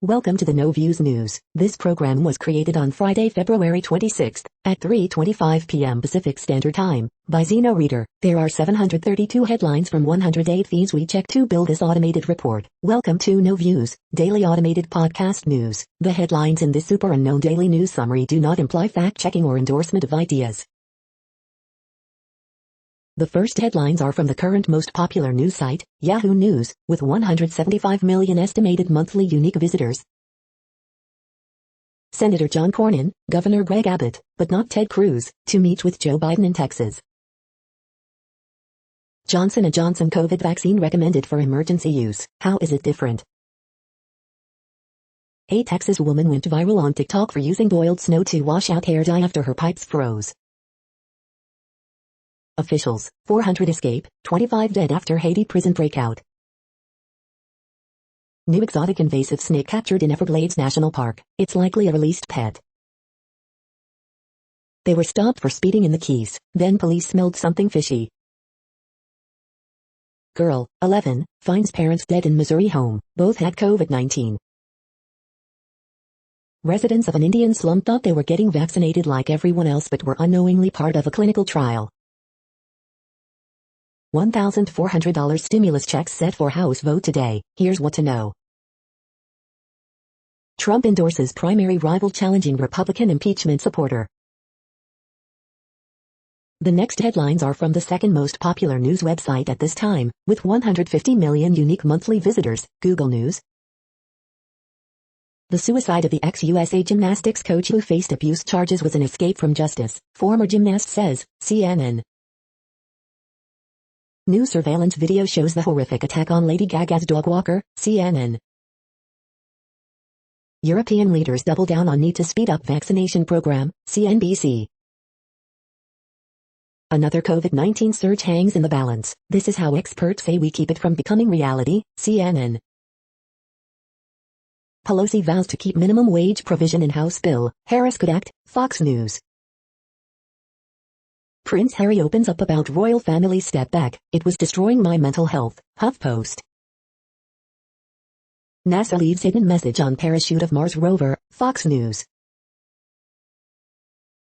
Welcome to the No Views News. This program was created on Friday, February 26th, at 3:25 p.m. Pacific Standard Time, by Zeno Reader. There are 732 headlines from 108 feeds we check to build this automated report. Welcome to No Views, daily automated podcast news. The headlines in this super unknown daily news summary do not imply fact-checking or endorsement of ideas. The first headlines are from the current most popular news site, Yahoo News, with 175 million estimated monthly unique visitors. Senator John Cornyn, Governor Greg Abbott, but not Ted Cruz, to meet with Joe Biden in Texas. Johnson & Johnson COVID vaccine recommended for emergency use. How is it different? A Texas woman went viral on TikTok for using boiled snow to wash out hair dye after her pipes froze. Officials, 400 escape, 25 dead after Haiti prison breakout. New exotic invasive snake captured in Everglades National Park. It's likely a released pet. They were stopped for speeding in the Keys. Then police smelled something fishy. Girl, 11, finds parents dead in Missouri home. Both had COVID-19. Residents of an Indian slum thought they were getting vaccinated like everyone else but were unknowingly part of a clinical trial. $1,400 stimulus checks set for House vote today. Here's what to know. Trump endorses primary rival challenging Republican impeachment supporter. The next headlines are from the second most popular news website at this time, with 150 million unique monthly visitors, Google News. The suicide of the ex-USA gymnastics coach who faced abuse charges was an escape from justice, former gymnast says, CNN. New surveillance video shows the horrific attack on Lady Gaga's dog walker, CNN. European leaders double down on need to speed up vaccination program, CNBC. Another COVID-19 surge hangs in the balance. This is how experts say we keep it from becoming reality, CNN. Pelosi vows to keep minimum wage provision in House bill. Harris could act, Fox News. Prince Harry opens up about royal family step back. It was destroying my mental health, HuffPost. NASA leaves hidden message on parachute of Mars rover, Fox News.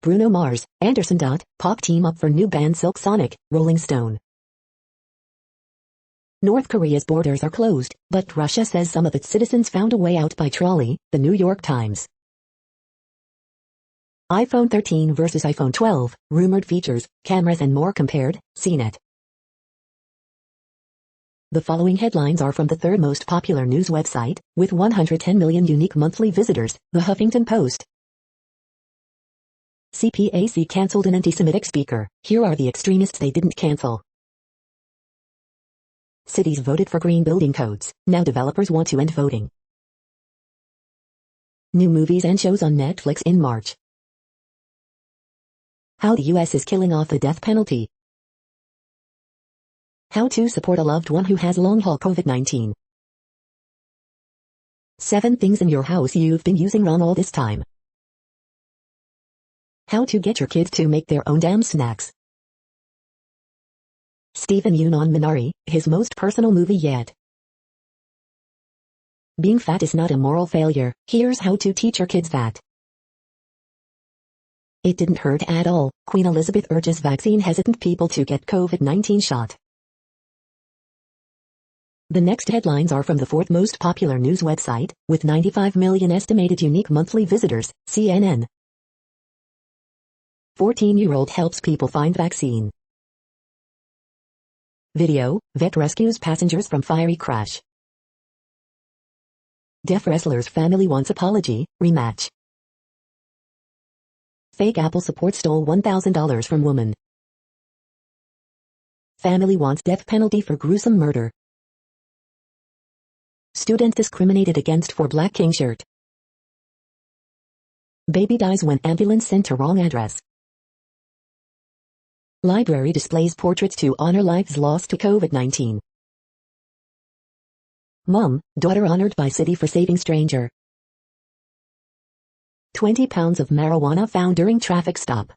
Bruno Mars, Anderson. Pop team up for new band Silk Sonic, Rolling Stone. North Korea's borders are closed, but Russia says some of its citizens found a way out by trolley, the New York Times. iPhone 13 versus iPhone 12, rumored features, cameras and more compared, CNET. The following headlines are from the third most popular news website, with 110 million unique monthly visitors, The Huffington Post. CPAC cancelled an anti-Semitic speaker. Here are the extremists they didn't cancel. Cities voted for green building codes. Now developers want to end voting. New movies and shows on Netflix in March. How the U.S. is killing off the death penalty. How to support a loved one who has long-haul COVID-19. 7 things in your house you've been using wrong all this time. How to get your kids to make their own damn snacks. Stephen Yeun on Minari, his most personal movie yet. Being fat is not a moral failure. Here's how to teach your kids that. It didn't hurt at all. Queen Elizabeth urges vaccine-hesitant people to get COVID-19 shot. The next headlines are from the fourth most popular news website, with 95 million estimated unique monthly visitors, CNN. 14-year-old helps people find vaccine. Video, vet rescues passengers from fiery crash. Deaf wrestler's family wants apology, rematch. Fake Apple support stole $1,000 from woman. Family wants death penalty for gruesome murder. Student discriminated against for black king shirt. Baby dies when ambulance sent to wrong address. Library displays portraits to honor lives lost to COVID-19. Mom, daughter honored by city for saving stranger. 20 pounds of marijuana found during traffic stop.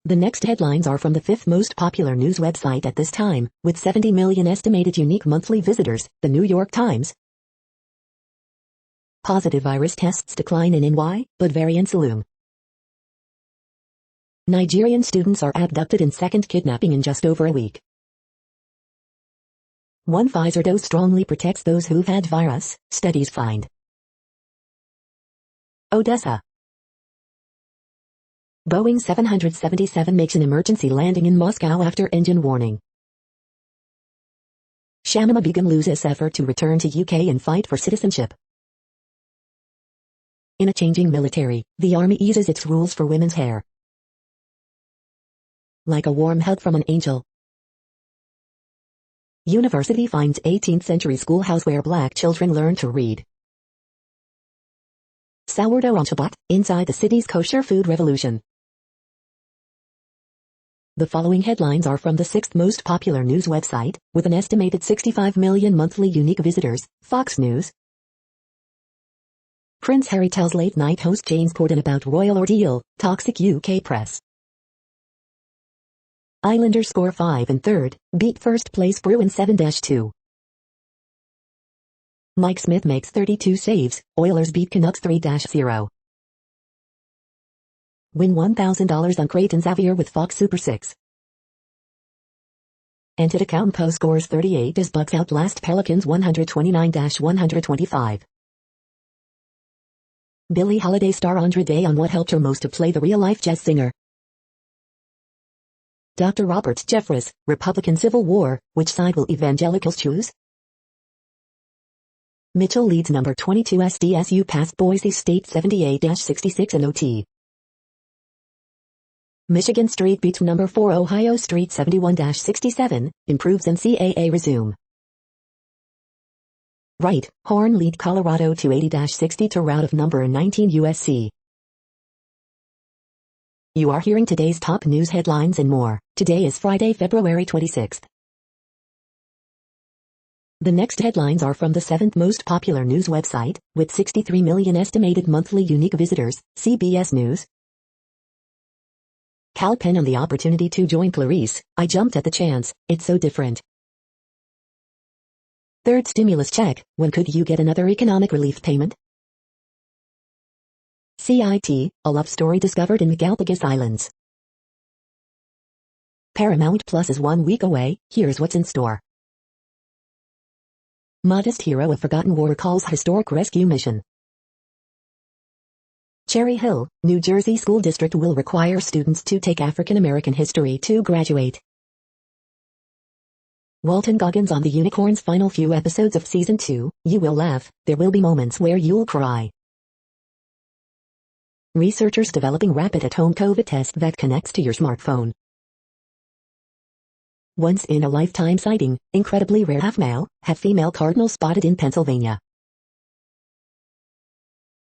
The next headlines are from the fifth most popular news website at this time, with 70 million estimated unique monthly visitors, The New York Times. Positive virus tests decline in NY, but variants loom. Nigerian students are abducted in second kidnapping in just over a week. One Pfizer dose strongly protects those who've had virus, studies find. Odessa. Boeing 777 makes an emergency landing in Moscow after engine warning. Shamima Begum loses effort to return to UK and fight for citizenship. In a changing military, the army eases its rules for women's hair. Like a warm hug from an angel. University finds 18th century schoolhouse where black children learn to read. Sourdough on Shabbat, inside the city's kosher food revolution. The following headlines are from the 6th most popular news website, with an estimated 65 million monthly unique visitors, Fox News. Prince Harry tells late-night host James Corden about royal ordeal, toxic UK press. Islanders score 5 and third, beat first-place Bruins 7-2. Mike Smith makes 32 saves, Oilers beat Canucks 3-0. Win $1,000 on Creighton Xavier with Fox Super 6. Antetokounmpo scores 38 as Bucks outlast Pelicans 129-125. Billie Holiday star Andra Day on what helped her most to play the real-life jazz singer. Dr. Robert Jeffress, Republican Civil War, which side will evangelicals choose? Mitchell leads number 22 SDSU past Boise State 78-66 in OT. Michigan State beats number 4 Ohio State 71-67, improves NCAA resume. Right, Horn lead Colorado 280-60 to rout of number 19 USC. You are hearing today's top news headlines and more. Today is Friday, February 26th. The next headlines are from the 7th most popular news website, with 63 million estimated monthly unique visitors, CBS News. Cal Penn on the opportunity to join Clarice, I jumped at the chance, it's so different. Third stimulus check, when could you get another economic relief payment? CIT, a love story discovered in the Galapagos Islands. Paramount Plus is 1 week away, here's what's in store. Modest hero of Forgotten War recalls historic rescue mission. Cherry Hill, New Jersey School District will require students to take African American history to graduate. Walton Goggins on the Unicorn's final few episodes of Season 2, you will laugh, there will be moments where you'll cry. Researchers developing rapid at-home COVID test that connects to your smartphone. Once-in-a-lifetime sighting, incredibly rare half-male, half-female cardinal spotted in Pennsylvania.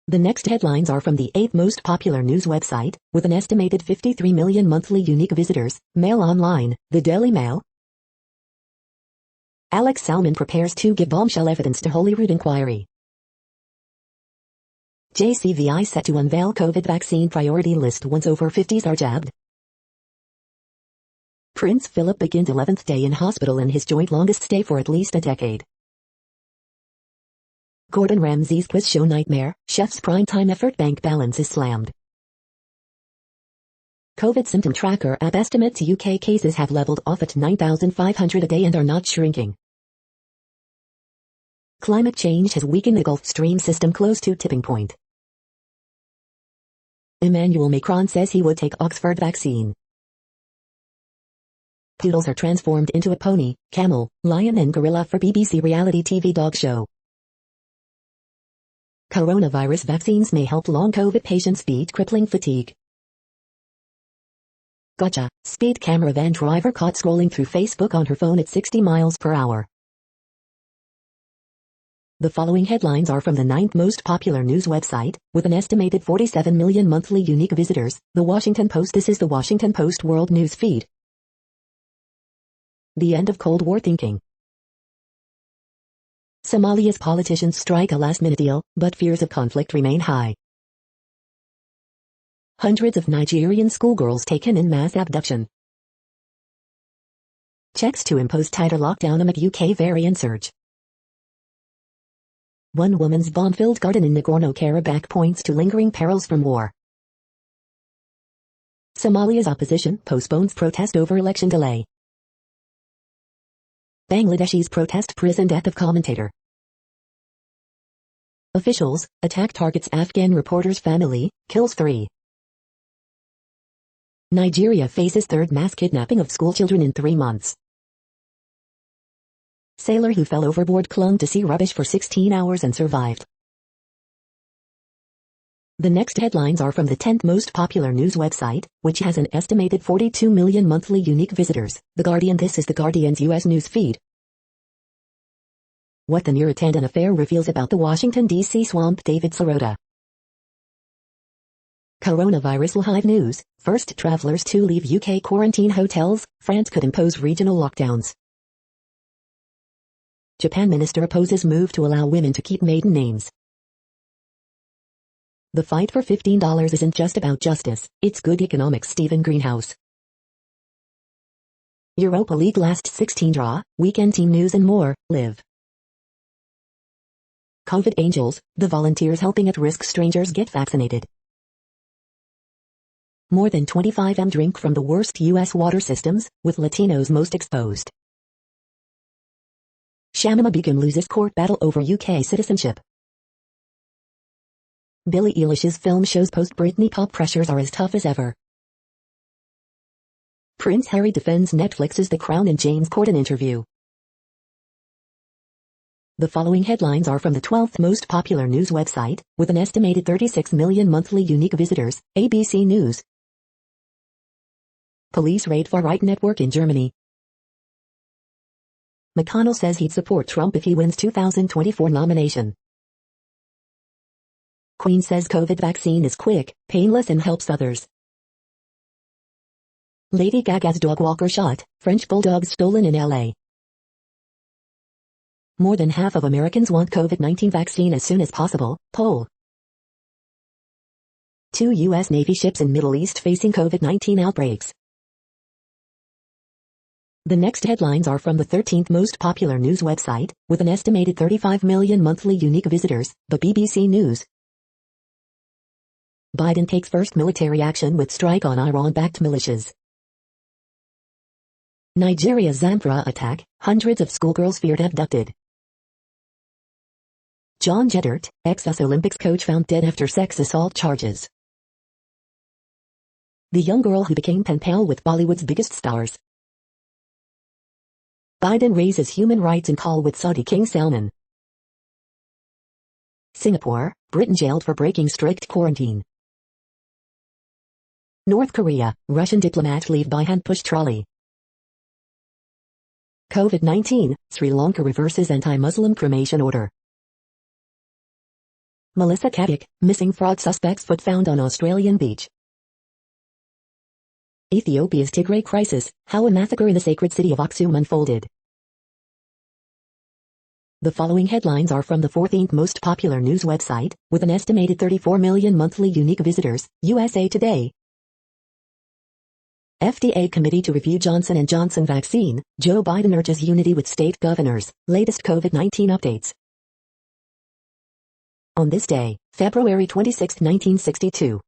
The next headlines are from the 8th most popular news website, with an estimated 53 million monthly unique visitors, Mail Online, the Daily Mail. Alex Salmon prepares to give bombshell evidence to Holyrood inquiry. JCVI set to unveil COVID vaccine priority list once over 50s are jabbed. Prince Philip begins 11th day in hospital in his joint longest stay for at least a decade. Gordon Ramsay's quiz show nightmare, chef's primetime effort bank balance is slammed. COVID symptom tracker app estimates UK cases have leveled off at 9,500 a day and are not shrinking. Climate change has weakened the Gulf Stream system close to tipping point. Emmanuel Macron says he would take Oxford vaccine. Poodles are transformed into a pony, camel, lion and gorilla for BBC reality TV dog show. Coronavirus vaccines may help long COVID patients beat crippling fatigue. Gotcha, speed camera van driver caught scrolling through Facebook on her phone at 60 miles per hour. The following headlines are from the 9th most popular news website, with an estimated 47 million monthly unique visitors, The Washington Post. This is The Washington Post World News Feed. The end of Cold War thinking. Somalia's politicians strike a last-minute deal, but fears of conflict remain high. Hundreds of Nigerian schoolgirls taken in mass abduction. Checks to impose tighter lockdown amid UK variant surge. One woman's bomb-filled garden in Nagorno-Karabakh points to lingering perils from war. Somalia's opposition postpones protest over election delay. Bangladeshi's protest prison death of commentator. Officials, attack targets Afghan reporter's family, kills 3. Nigeria faces third mass kidnapping of schoolchildren in 3 months. Sailor who fell overboard clung to sea rubbish for 16 hours and survived. The next headlines are from the 10th most popular news website, which has an estimated 42 million monthly unique visitors, The Guardian. This is The Guardian's U.S. news feed. What the Niratandan affair reveals about the Washington, D.C. swamp. David Sirota. Coronavirus live news. First travelers to leave UK quarantine hotels. France could impose regional lockdowns. Japan minister opposes move to allow women to keep maiden names. The fight for $15 isn't just about justice, it's good economics. Stephen Greenhouse. Europa League last 16 draw, weekend team news and more. Live. COVID Angels, the volunteers helping at-risk strangers get vaccinated. More than 25 drink from the worst U.S. water systems, with Latinos most exposed. Shamima Begum loses court battle over UK citizenship. Billie Eilish's film shows post-Britney pop pressures are as tough as ever. Prince Harry defends Netflix's The Crown in James Corden interview. The following headlines are from the 12th most popular news website, with an estimated 36 million monthly unique visitors, ABC News. Police raid far-right network in Germany. McConnell says he'd support Trump if he wins 2024 nomination. Queen says COVID vaccine is quick, painless and helps others. Lady Gaga's dog walker shot, French bulldogs stolen in LA. More than half of Americans want COVID-19 vaccine as soon as possible, poll. 2 U.S. Navy ships in Middle East facing COVID-19 outbreaks. The next headlines are from the 13th most popular news website, with an estimated 35 million monthly unique visitors, the BBC News. Biden takes first military action with strike on Iran-backed militias. Nigeria's Zamfara attack, hundreds of schoolgirls feared abducted. John Jeddert, ex-US Olympics coach found dead after sex assault charges. The young girl who became pen pal with Bollywood's biggest stars. Biden raises human rights in call with Saudi King Salman. Singapore, Britain jailed for breaking strict quarantine. North Korea, Russian diplomat leave by hand-push trolley. COVID-19, Sri Lanka reverses anti-Muslim cremation order. Melissa Kaddick, missing fraud suspect's foot found on Australian beach. Ethiopia's Tigray crisis, how a massacre in the sacred city of Aksum unfolded. The following headlines are from the 14th most popular news website, with an estimated 34 million monthly unique visitors, USA Today. FDA committee to review Johnson & Johnson vaccine, Joe Biden urges unity with state governors, latest COVID-19 updates. On this day, February 26, 1962.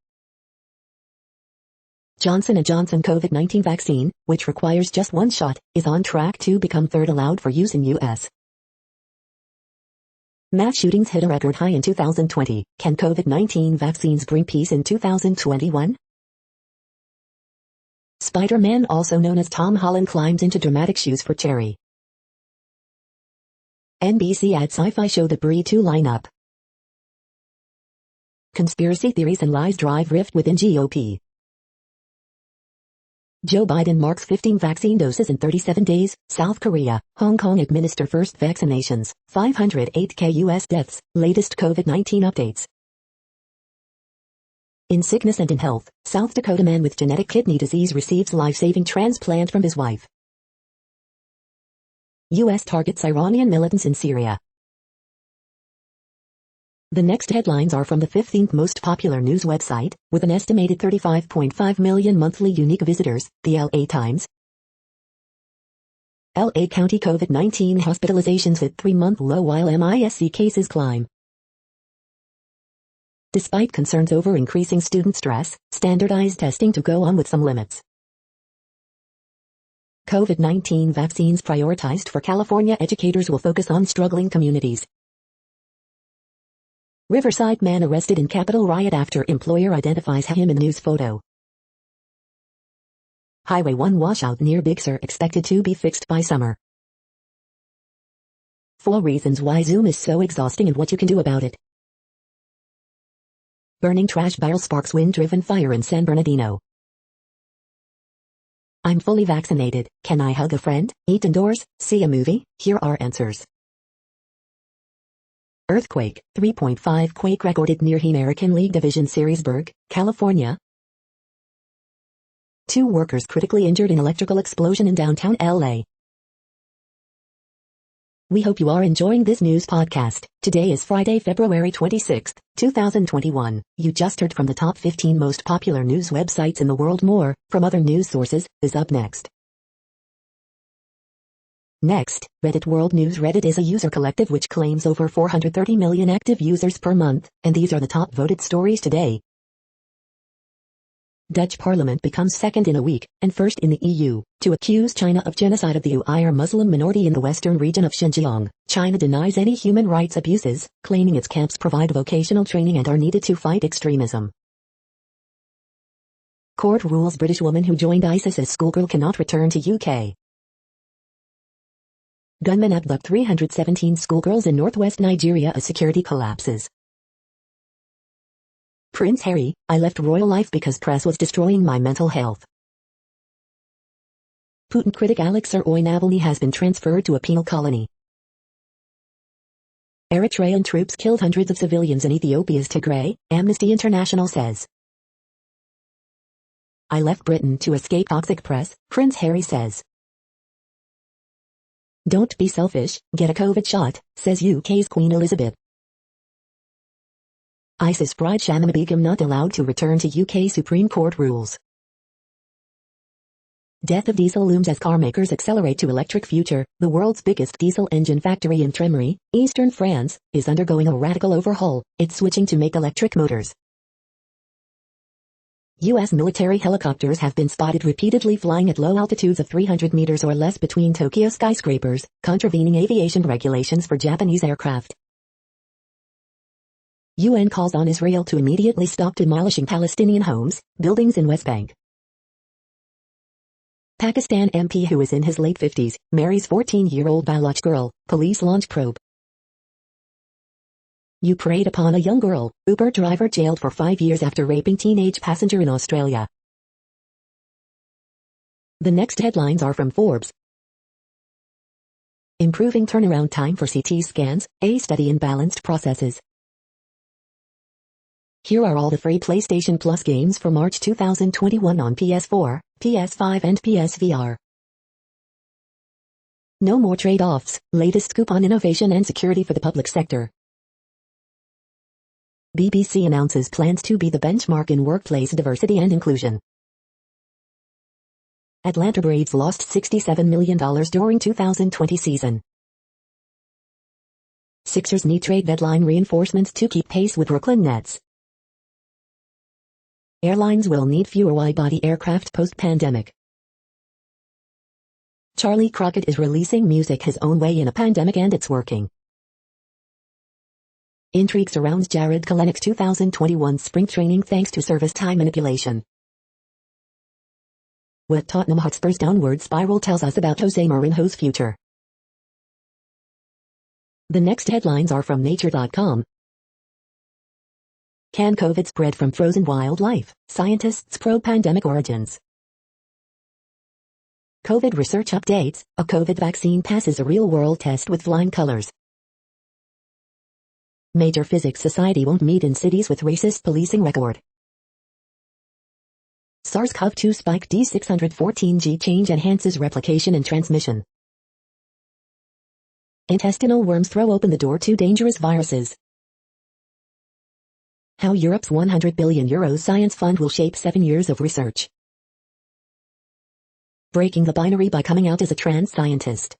Johnson & Johnson COVID-19 vaccine, which requires just one shot, is on track to become third allowed for use in U.S. Mass shootings hit a record high in 2020. Can COVID-19 vaccines bring peace in 2021? Spider-Man, also known as Tom Holland, climbs into dramatic shoes for Cherry. NBC adds sci-fi show The Breed 2 lineup. Conspiracy theories and lies drive rift within GOP. Joe Biden marks 15 vaccine doses in 37 days. South Korea, Hong Kong administer first vaccinations. 508K U.S. deaths. Latest COVID-19 updates. In sickness and in health, South Dakota man with genetic kidney disease receives life-saving transplant from his wife. U.S. targets Iranian militants in Syria. The next headlines are from the 15th most popular news website, with an estimated 35.5 million monthly unique visitors, the LA Times. LA County COVID-19 hospitalizations hit 3-month low while MIS-C cases climb. Despite concerns over increasing student stress, standardized testing to go on with some limits. COVID-19 vaccines prioritized for California educators will focus on struggling communities. Riverside man arrested in Capitol riot after employer identifies him in news photo. Highway 1 washout near Big Sur expected to be fixed by summer. 4 reasons why Zoom is so exhausting and what you can do about it. Burning trash barrel sparks wind-driven fire in San Bernardino. I'm fully vaccinated. Can I hug a friend, eat indoors, see a movie? Here are answers. Earthquake, 3.5 quake recorded near American League Division Seriesburg, California. 2 workers critically injured in electrical explosion in downtown LA. We hope you are enjoying this news podcast. Today is Friday, February 26, 2021. You just heard from the top 15 most popular news websites in the world. More from other news sources is up next. Next, Reddit World News. Reddit is a user collective which claims over 430 million active users per month, and these are the top voted stories today. Dutch Parliament becomes second in a week, and first in the EU, to accuse China of genocide of the Uyghur Muslim minority in the western region of Xinjiang. China denies any human rights abuses, claiming its camps provide vocational training and are needed to fight extremism. Court rules British woman who joined ISIS as schoolgirl cannot return to UK. Gunmen abduct 317 schoolgirls in northwest Nigeria as security collapses. Prince Harry, I left royal life because press was destroying my mental health. Putin critic Alexei Navalny has been transferred to a penal colony. Eritrean troops killed hundreds of civilians in Ethiopia's Tigray, Amnesty International says. I left Britain to escape toxic press, Prince Harry says. Don't be selfish, get a COVID shot, says UK's Queen Elizabeth. ISIS bride Shamima Begum not allowed to return to UK. Supreme Court rules. Death of diesel looms as car makers accelerate to electric future. The world's biggest diesel engine factory in Trémery, eastern France, is undergoing a radical overhaul. It's switching to make electric motors. U.S. military helicopters have been spotted repeatedly flying at low altitudes of 300 meters or less between Tokyo skyscrapers, contravening aviation regulations for Japanese aircraft. UN calls on Israel to immediately stop demolishing Palestinian homes, buildings in West Bank. Pakistan MP who is in his late 50s, marries 14-year-old Baloch girl, police launch probe. You preyed upon a young girl, Uber driver jailed for 5 years after raping teenage passenger in Australia. The next headlines are from Forbes. Improving turnaround time for CT scans, a study in balanced processes. Here are all the free PlayStation Plus games for March 2021 on PS4, PS5 and PSVR. No more trade-offs, latest scoop on innovation and security for the public sector. BBC announces plans to be the benchmark in workplace diversity and inclusion. Atlanta Braves lost $67 million during 2020 season. Sixers need trade deadline reinforcements to keep pace with Brooklyn Nets. Airlines will need fewer wide-body aircraft post-pandemic. Charlie Crockett is releasing music his own way in a pandemic and it's working. Intrigue surrounds Jared Kalenic's 2021 spring training thanks to service time manipulation. What Tottenham Hotspur's downward spiral tells us about Jose Mourinho's future. The next headlines are from Nature.com. Can COVID spread from frozen wildlife? Scientists probe pandemic origins. COVID research updates. A COVID vaccine passes a real-world test with flying colors. Major physics society won't meet in cities with racist policing record. SARS-CoV-2 spike D614G change enhances replication and transmission. Intestinal worms throw open the door to dangerous viruses. How Europe's €100 billion science fund will shape 7 years of research. Breaking the binary by coming out as a trans scientist.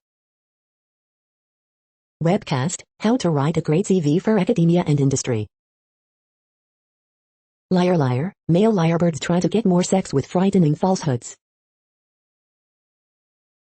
Webcast, How to Write a Great CV for Academia and Industry. Liar liar, male lyrebirds try to get more sex with frightening falsehoods.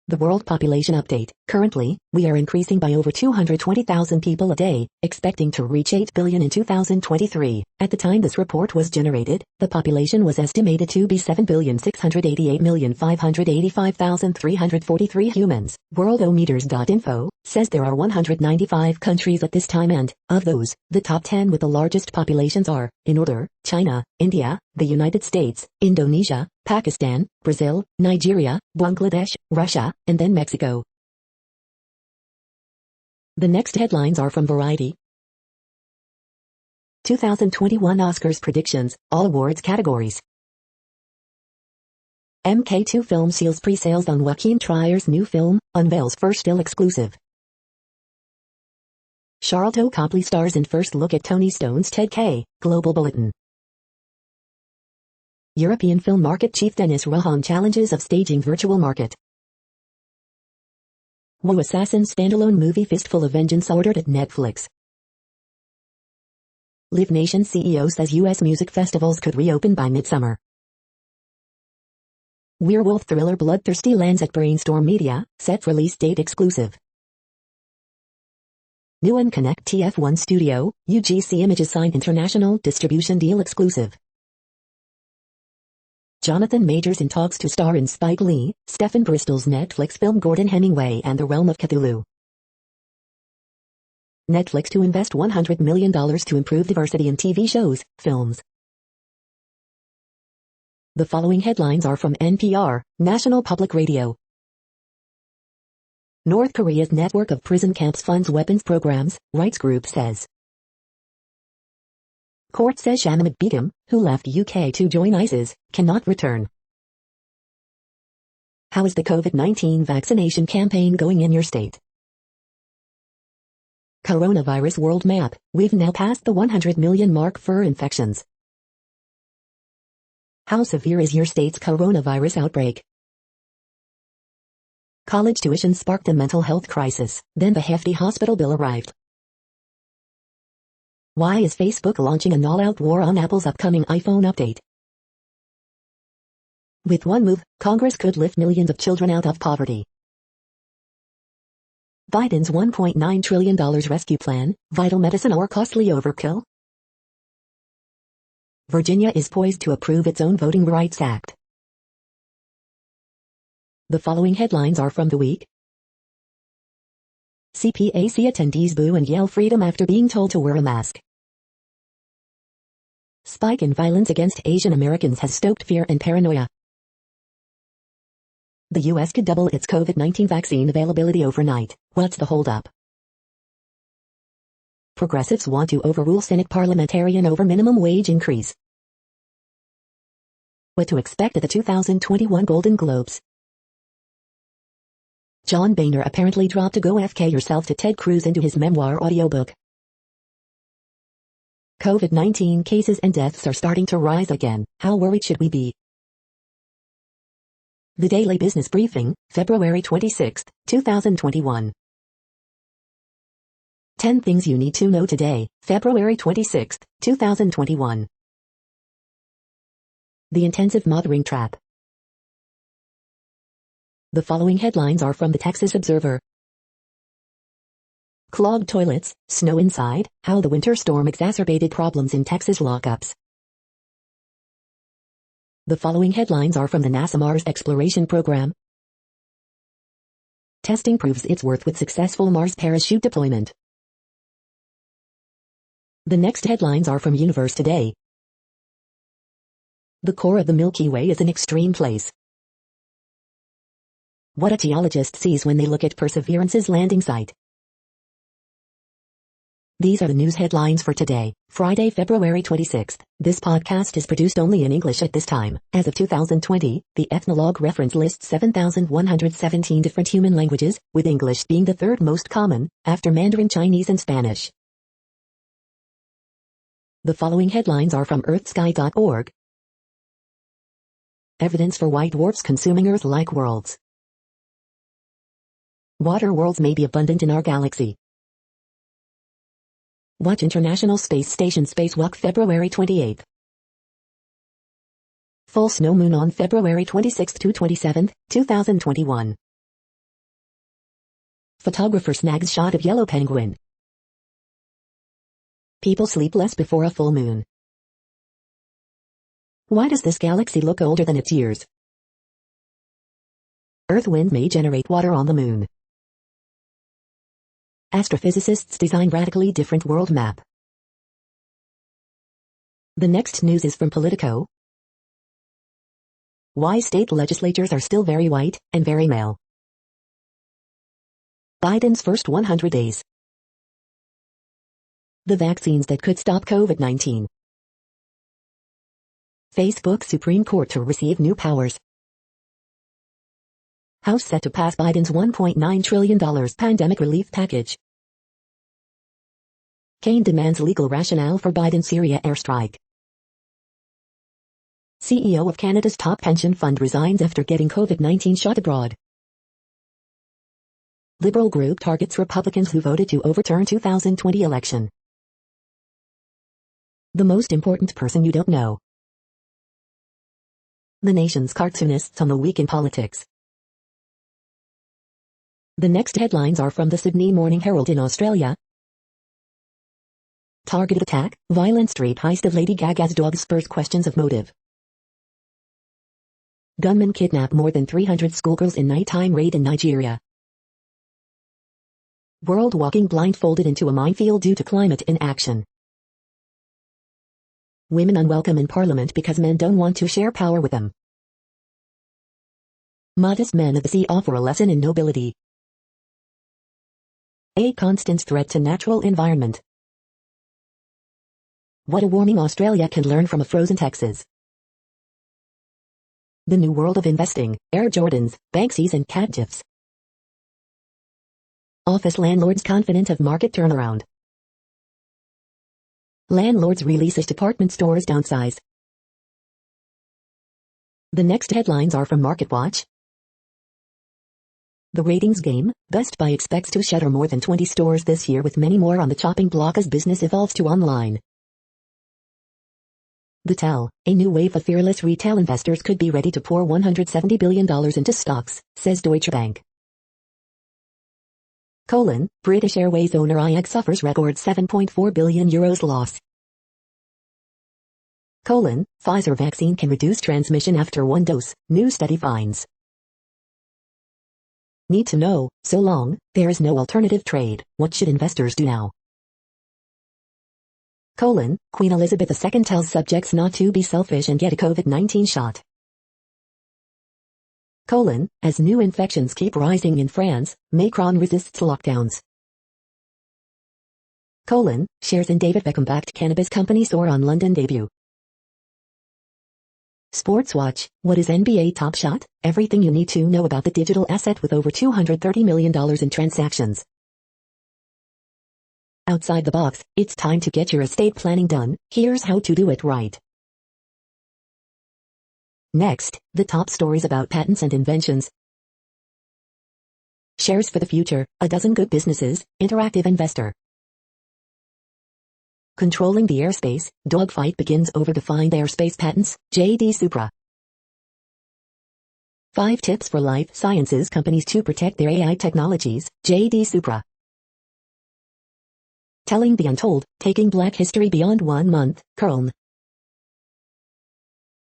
The World Population Update. Currently, we are increasing by over 220,000 people a day, expecting to reach 8 billion in 2023. At the time this report was generated, the population was estimated to be 7,688,585,343 humans. Worldometers.info says there are 195 countries at this time and, of those, the top 10 with the largest populations are, in order, China, India, the United States, Indonesia, Pakistan, Brazil, Nigeria, Bangladesh, Russia, and then Mexico. The next headlines are from Variety. 2021 Oscars predictions, all awards categories. MK2 film seals pre-sales on Joaquin Trier's new film, unveils first still exclusive. Charlton Copley stars in first look at Tony Stone's Ted K. Global Bulletin. European film market chief Dennis Rohan challenges of staging virtual market. Wu Assassin standalone movie Fistful of Vengeance ordered at Netflix. Live Nation CEO says U.S. music festivals could reopen by midsummer. Werewolf thriller Bloodthirsty lands at Brainstorm Media, set release date exclusive. New Unconnect TF1 Studio, UGC Images signed international distribution deal exclusive. Jonathan Majors in talks to star in Spike Lee, Stephen Bristol's Netflix film Gordon Hemingway and the Realm of Cthulhu. Netflix to invest $100 million to improve diversity in TV shows, films. The following headlines are from NPR, National Public Radio. North Korea's network of prison camps funds weapons programs, rights group says. Court says Shanamid Begum, who left UK to join ISIS, cannot return. How is the COVID-19 vaccination campaign going in your state? Coronavirus world map, we've now passed the 100 million mark for infections. How severe is your state's coronavirus outbreak? College tuition sparked a mental health crisis, then the hefty hospital bill arrived. Why is Facebook launching an all-out war on Apple's upcoming iPhone update? With one move, Congress could lift millions of children out of poverty. Biden's $1.9 trillion rescue plan, vital medicine or costly overkill? Virginia is poised to approve its own Voting Rights Act. The following headlines are from The Week. CPAC attendees boo and yell freedom after being told to wear a mask. Spike in violence against Asian Americans has stoked fear and paranoia. The U.S. could double its COVID-19 vaccine availability overnight. What's the holdup? Progressives want to overrule Senate parliamentarian over minimum wage increase. What to expect at the 2021 Golden Globes. John Boehner apparently dropped a Go FK Yourself to Ted Cruz into his memoir audiobook. COVID-19 cases and deaths are starting to rise again. How worried should we be? The Daily Business Briefing, February 26, 2021. 10 things you need to know today, February 26, 2021. The intensive mothering trap. The following headlines are from the Texas Observer. Clogged toilets, snow inside, how the winter storm exacerbated problems in Texas lockups. The following headlines are from the NASA Mars Exploration Program. Testing proves its worth with successful Mars parachute deployment. The next headlines are from Universe Today. The core of the Milky Way is an extreme place. What a geologist sees when they look at Perseverance's landing site. These are the news headlines for today, Friday, February 26th. This podcast is produced only in English at this time. As of 2020, the Ethnologue reference lists 7,117 different human languages, with English being the third most common, after Mandarin Chinese and Spanish. The following headlines are from earthsky.org. Evidence for white dwarfs consuming Earth-like worlds. Water worlds may be abundant in our galaxy. Watch International Space Station Spacewalk February 28. Full snow moon on February 26 to 27, 2021. Photographer snags shot of yellow penguin. People sleep less before a full moon. Why does this galaxy look older than its years? Earth wind may generate water on the moon. Astrophysicists design radically different world map. The next news is from Politico. Why state legislatures are still very white and very male. Biden's first 100 days. The vaccines that could stop COVID-19. Facebook Supreme Court to receive new powers. House set to pass Biden's $1.9 trillion pandemic relief package. Kane demands legal rationale for Biden's Syria airstrike. CEO of Canada's top pension fund resigns after getting COVID-19 shot abroad. Liberal group targets Republicans who voted to overturn 2020 election. The most important person you don't know. The nation's cartoonists on the week in politics. The next headlines are from the Sydney Morning Herald in Australia. Targeted attack, violent street heist of Lady Gaga's dog spurs questions of motive. Gunmen kidnap more than 300 schoolgirls in nighttime raid in Nigeria. World walking blindfolded into a minefield due to climate inaction. Women unwelcome in parliament because men don't want to share power with them. Modest men of the sea offer a lesson in nobility. A constant threat to natural environment. What a warming Australia can learn from a frozen Texas. The new world of investing, Air Jordans, Banksies and cat gifs. Office landlords confident of market turnaround. Landlords releases department stores downsize. The next headlines are from MarketWatch. The ratings game, Best Buy expects to shutter more than 20 stores this year with many more on the chopping block as business evolves to online. The Tell, a new wave of fearless retail investors could be ready to pour $170 billion into stocks, says Deutsche Bank. British Airways owner IAG suffers record €7.4 billion loss. Pfizer vaccine can reduce transmission after one dose, new study finds. Need to know, so long, there is no alternative trade, what should investors do now? Queen Elizabeth II tells subjects not to be selfish and get a COVID-19 shot. As new infections keep rising in France, Macron resists lockdowns. Shares in David Beckham-backed cannabis company soar on London debut. Sports Watch, what is NBA Top Shot? Everything you need to know about the digital asset with over $230 million in transactions. Outside the box, it's time to get your estate planning done. Here's how to do it right. Next, the top stories about patents and inventions. Shares for the future, a dozen good businesses, interactive investor. Controlling the airspace, dogfight begins over defined airspace patents, J.D. Supra. 5 tips for life sciences companies to protect their AI technologies, J.D. Supra. Telling the untold, taking Black history beyond 1 month, Köln.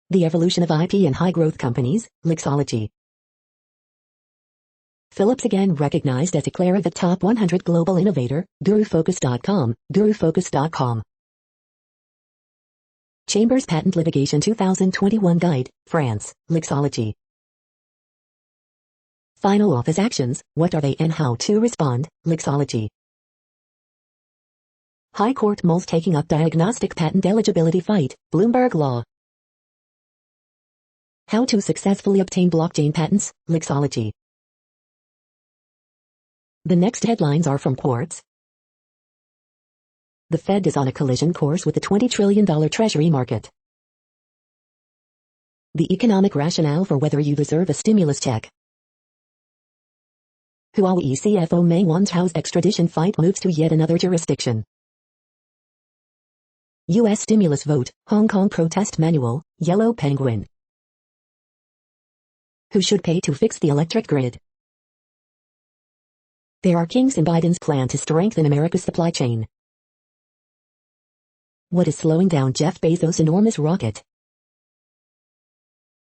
The evolution of IP and high-growth companies, Lixology. Philips again recognized as a Clarivate Top 100 Global Innovator, GuruFocus.com, GuruFocus.com. Chambers Patent Litigation 2021 Guide, France, Lixology. Final office actions, what are they and how to respond, Lixology. High Court moles taking up diagnostic patent eligibility fight, Bloomberg Law. How to successfully obtain blockchain patents, Lixology. The next headlines are from Quartz. The Fed is on a collision course with the $20 trillion Treasury market. The economic rationale for whether you deserve a stimulus check. Huawei CFO Meng Wanzhou's extradition fight moves to yet another jurisdiction. U.S. stimulus vote, Hong Kong protest manual, Yellow Penguin. Who should pay to fix the electric grid? There are kinks in Biden's plan to strengthen America's supply chain. What is slowing down Jeff Bezos' enormous rocket?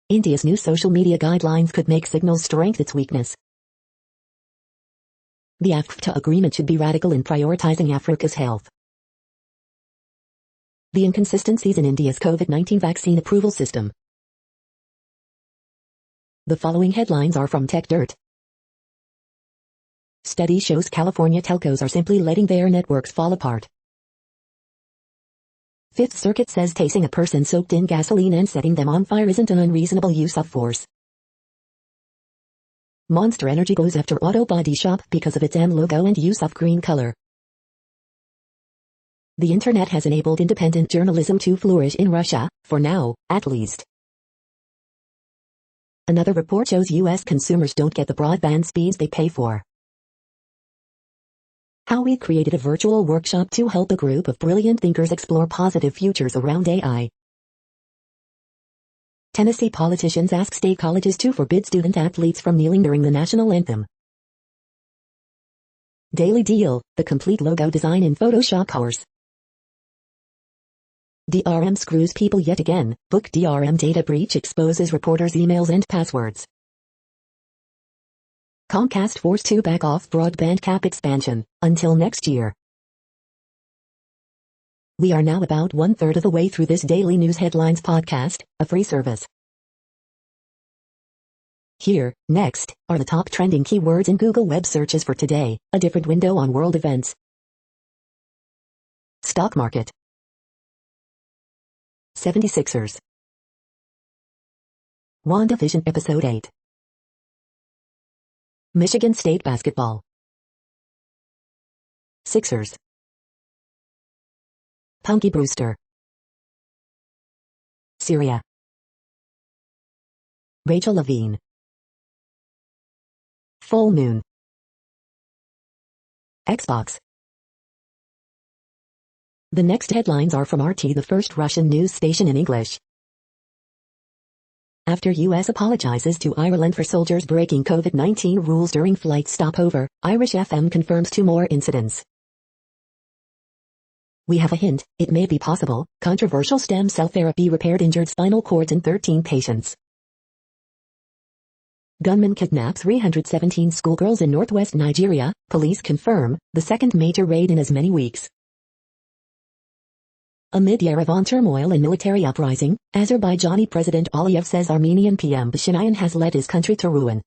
India's new social media guidelines could make Signal's strength its weakness. The AFTA agreement should be radical in prioritizing Africa's health. The inconsistencies in India's COVID-19 vaccine approval system. The following headlines are from TechDirt. Study shows California telcos are simply letting their networks fall apart. Fifth Circuit says tasing a person soaked in gasoline and setting them on fire isn't an unreasonable use of force. Monster Energy goes after auto body shop because of its M logo and use of green color. The internet has enabled independent journalism to flourish in Russia, for now, at least. Another report shows U.S. consumers don't get the broadband speeds they pay for. How we created a virtual workshop to help a group of brilliant thinkers explore positive futures around AI. Tennessee politicians ask state colleges to forbid student athletes from kneeling during the national anthem. Daily Deal, the complete logo design in Photoshop course. DRM screws people yet again. Book DRM data breach exposes reporters' emails and passwords. Comcast forced to back off broadband cap expansion, until next year. We are now about 1/3 of the way through this daily news headlines podcast, a free service. Here, next, are the top trending keywords in Google web searches for today, a different window on world events. Stock market. 76ers. WandaVision Episode 8. Michigan State basketball. Sixers. Punky Brewster. Syria. Rachel Levine. Full moon. Xbox. The next headlines are from RT, the first Russian news station in English. After U.S. apologizes to Ireland for soldiers breaking COVID-19 rules during flight stopover, Irish FM confirms 2 more incidents. We have a hint, it may be possible. Controversial stem cell therapy repaired injured spinal cords in 13 patients. Gunman kidnaps 317 schoolgirls in northwest Nigeria, police confirm, the second major raid in as many weeks. Amid Yerevan turmoil and military uprising, Azerbaijani President Aliyev says Armenian PM Pashinyan has led his country to ruin.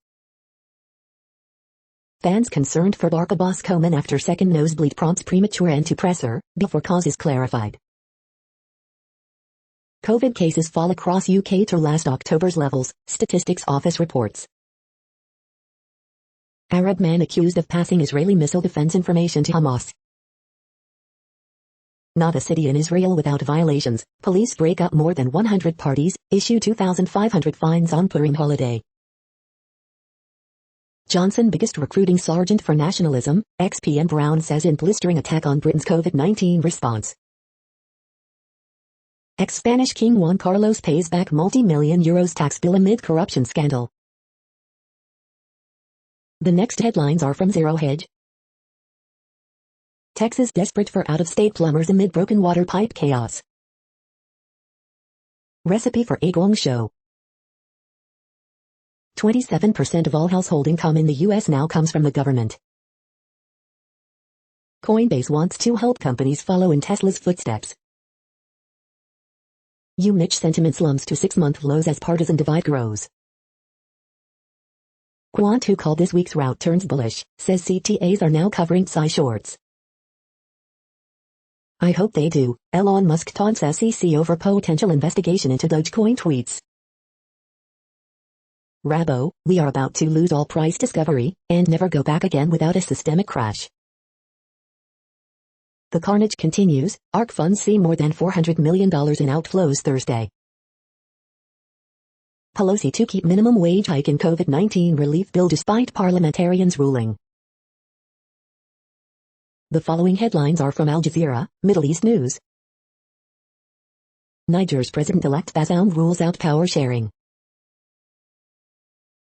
Fans concerned for Barkabas Coman after second nosebleed prompts premature end to presser, before cause is clarified. COVID cases fall across UK to last October's levels, Statistics Office reports. Arab man accused of passing Israeli missile defense information to Hamas. Not a city in Israel without violations. Police break up more than 100 parties, issue 2,500 fines on Purim holiday. Johnson biggest recruiting sergeant for nationalism, ex-PM Brown says in blistering attack on Britain's COVID-19 response. Ex-Spanish King Juan Carlos pays back multi-million euros tax bill amid corruption scandal. The next headlines are from Zero Hedge. Texas desperate for out-of-state plumbers amid broken water pipe chaos. Recipe for egg gong show. 27% of all household income in the U.S. now comes from the government. Coinbase wants to help companies follow in Tesla's footsteps. UMich sentiment slumps to 6-month lows as partisan divide grows. Quant, who called this week's rout turns bullish, says CTAs are now covering Psy shorts. I hope they do. Elon Musk taunts SEC over potential investigation into Dogecoin tweets. Rabo, we are about to lose all price discovery, and never go back again without a systemic crash. The carnage continues. ARK funds see more than $400 million in outflows Thursday. Pelosi to keep minimum wage hike in COVID-19 relief bill despite parliamentarians' ruling. The following headlines are from Al Jazeera, Middle East News. Niger's president-elect Bazoum rules out power sharing.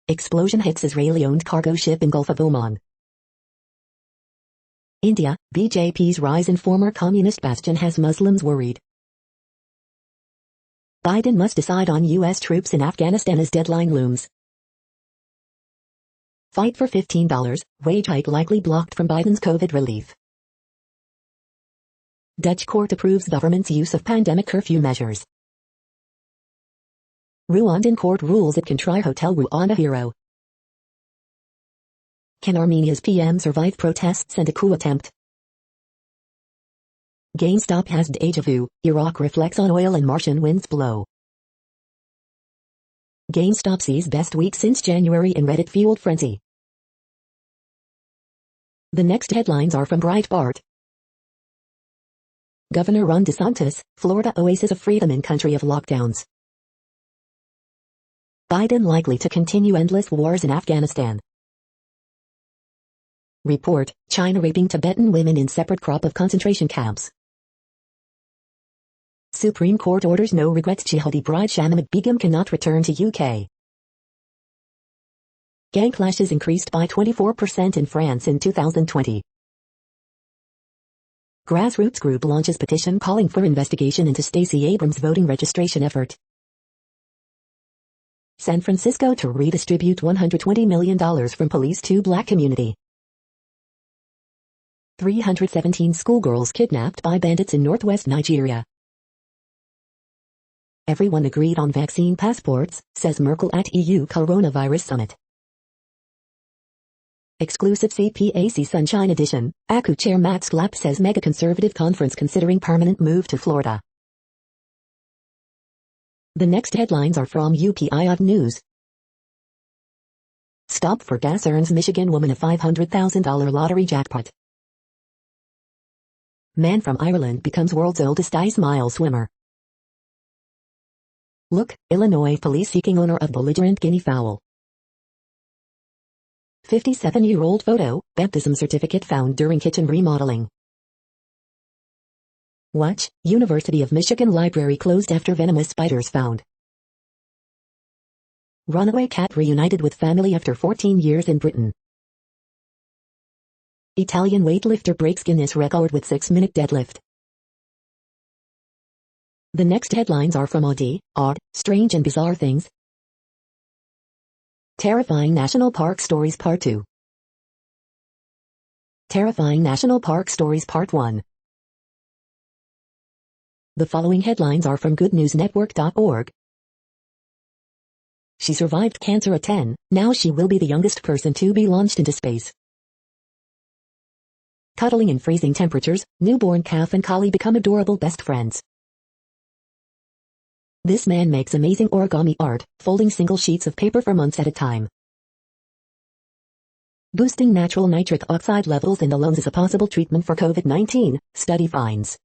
Explosion hits Israeli-owned cargo ship in Gulf of Oman. India, BJP's rise in former communist bastion has Muslims worried. Biden must decide on U.S. troops in Afghanistan as deadline looms. Fight for $15, wage hike likely blocked from Biden's COVID relief. Dutch court approves government's use of pandemic curfew measures. Rwandan court rules it can try Hotel Rwanda hero. Can Armenia's PM survive protests and a coup attempt? GameStop has deja vu, Iraq reflects on oil and Martian winds blow. GameStop sees best week since January in Reddit-fueled frenzy. The next headlines are from Breitbart. Governor Ron DeSantis, Florida oasis of freedom in country of lockdowns. Biden likely to continue endless wars in Afghanistan. Report, China raping Tibetan women in separate crop of concentration camps. Supreme Court orders no regrets jihadi bride Shanamid Begum cannot return to UK. Gang clashes increased by 24% in France in 2020. Grassroots group launches petition calling for investigation into Stacey Abrams' voting registration effort. San Francisco to redistribute $120 million from police to black community. 317 schoolgirls kidnapped by bandits in northwest Nigeria. Everyone agreed on vaccine passports, says Merkel at EU Coronavirus Summit. Exclusive CPAC Sunshine Edition, ACU Chair Matt Schlapp says mega conservative conference considering permanent move to Florida. The next headlines are from UPI News. Stop for gas earns Michigan woman a $500,000 lottery jackpot. Man from Ireland becomes world's oldest ice mile swimmer. Look, Illinois police seeking owner of belligerent guinea fowl. 57-year-old photo, baptism certificate found during kitchen remodeling. Watch, University of Michigan library closed after venomous spiders found. Runaway cat reunited with family after 14 years in Britain. Italian weightlifter breaks Guinness record with 6-minute deadlift. The next headlines are from Odd, Strange and Bizarre Things. Terrifying National Park Stories Part 2. Terrifying National Park Stories Part 1. The following headlines are from goodnewsnetwork.org. She survived cancer at 10, now she will be the youngest person to be launched into space. Cuddling in freezing temperatures, newborn calf and collie become adorable best friends. This man makes amazing origami art, folding single sheets of paper for months at a time. Boosting natural nitric oxide levels in the lungs is a possible treatment for COVID-19, study finds.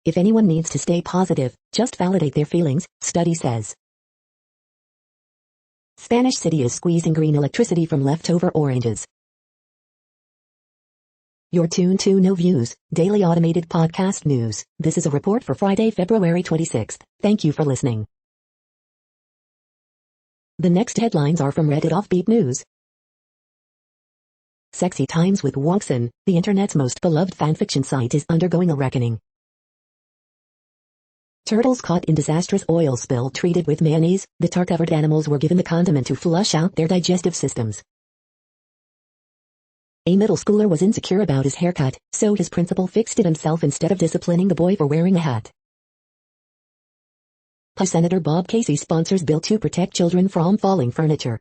If anyone needs to stay positive, just validate their feelings, study says. Spanish city is squeezing green electricity from leftover oranges. You're tuned to No Views, daily automated podcast news. This is a report for Friday, February 26th. Thank you for listening. The next headlines are from Reddit Offbeat News. Sexy Times with Wongson, the internet's most beloved fanfiction site is undergoing a reckoning. Turtles caught in disastrous oil spill treated with mayonnaise, the tar-covered animals were given the condiment to flush out their digestive systems. A middle schooler was insecure about his haircut, so his principal fixed it himself instead of disciplining the boy for wearing a hat. Senator Bob Casey sponsors bill to protect children from falling furniture.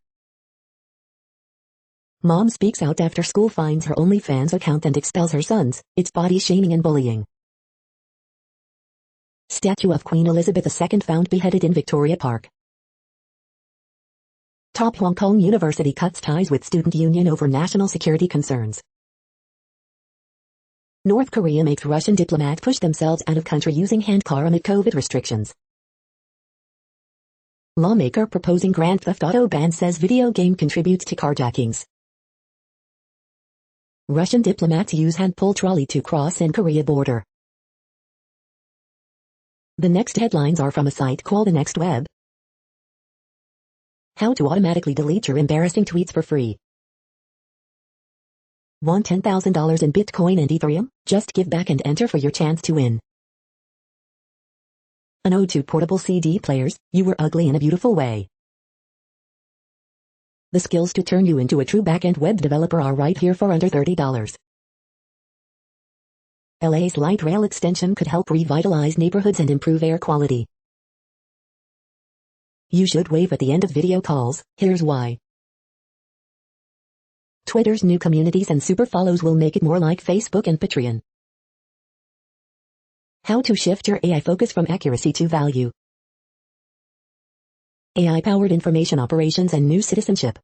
Mom speaks out after school finds her OnlyFans account and expels her sons. It's body shaming and bullying. Statue of Queen Elizabeth II found beheaded in Victoria Park. Top Hong Kong University cuts ties with student union over national security concerns. North Korea makes Russian diplomat push themselves out of country using handcar amid COVID restrictions. Lawmaker proposing Grand Theft Auto ban says video game contributes to carjackings. Russian diplomats use hand-pull trolley to cross in Korea border. The next headlines are from a site called The Next Web. How to automatically delete your embarrassing tweets for free. Want $10,000 in Bitcoin and Ethereum? Just give back and enter for your chance to win. An ode to portable CD players, you were ugly in a beautiful way. The skills to turn you into a true back-end web developer are right here for under $30. LA's light rail extension could help revitalize neighborhoods and improve air quality. You should wave at the end of video calls, here's why. Twitter's new communities and super follows will make it more like Facebook and Patreon. How to shift your AI focus from accuracy to value. AI-powered information operations and new citizenship.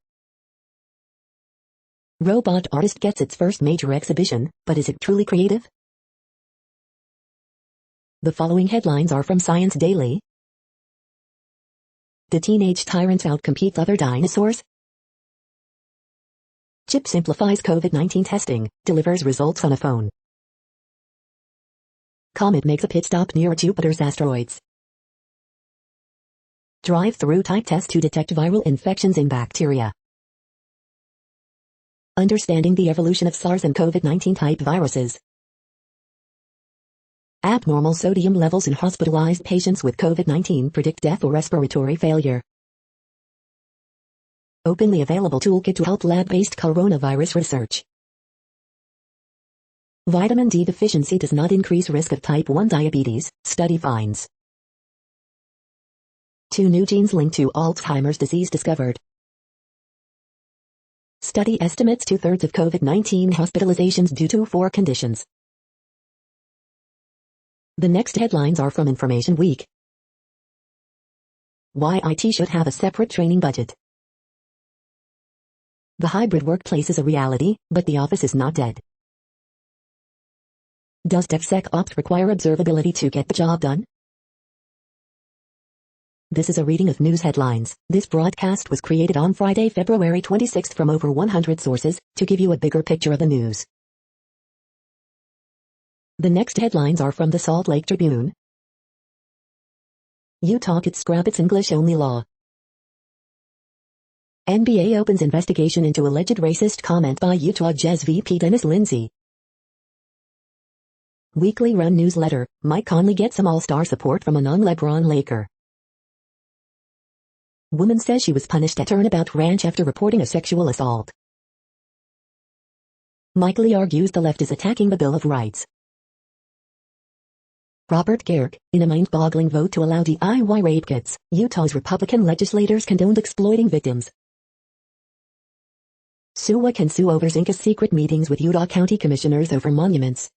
Robot artist gets its first major exhibition, but is it truly creative? The following headlines are from Science Daily. The teenage tyrant outcompetes other dinosaurs. Chip simplifies COVID-19 testing, delivers results on a phone. Comet makes a pit stop near Jupiter's asteroids. Drive-through type test to detect viral infections in bacteria. Understanding the evolution of SARS and COVID-19 type viruses. Abnormal sodium levels in hospitalized patients with COVID-19 predict death or respiratory failure. Openly available toolkit to help lab-based coronavirus research. Vitamin D deficiency does not increase risk of type 1 diabetes, study finds. 2 new genes linked to Alzheimer's disease discovered. Study estimates 2/3 of COVID-19 hospitalizations due to 4 conditions. The next headlines are from Information Week. Why IT should have a separate training budget. The hybrid workplace is a reality, but the office is not dead. Does DevSecOps require observability to get the job done? This is a reading of news headlines. This broadcast was created on Friday, February 26th from over 100 sources, to give you a bigger picture of the news. The next headlines are from the Salt Lake Tribune. Utah could scrap its English-only law. NBA opens investigation into alleged racist comment by Utah Jazz VP Dennis Lindsey. Weekly Run newsletter, Mike Conley gets some all-star support from a non-LeBron Laker. Woman says she was punished at Turnabout Ranch after reporting a sexual assault. Mike Lee argues the left is attacking the Bill of Rights. Robert Garrick, in a mind-boggling vote to allow DIY rape kits, Utah's Republican legislators condoned exploiting victims. SUA can sue over Zinca's secret meetings with Utah County commissioners over monuments.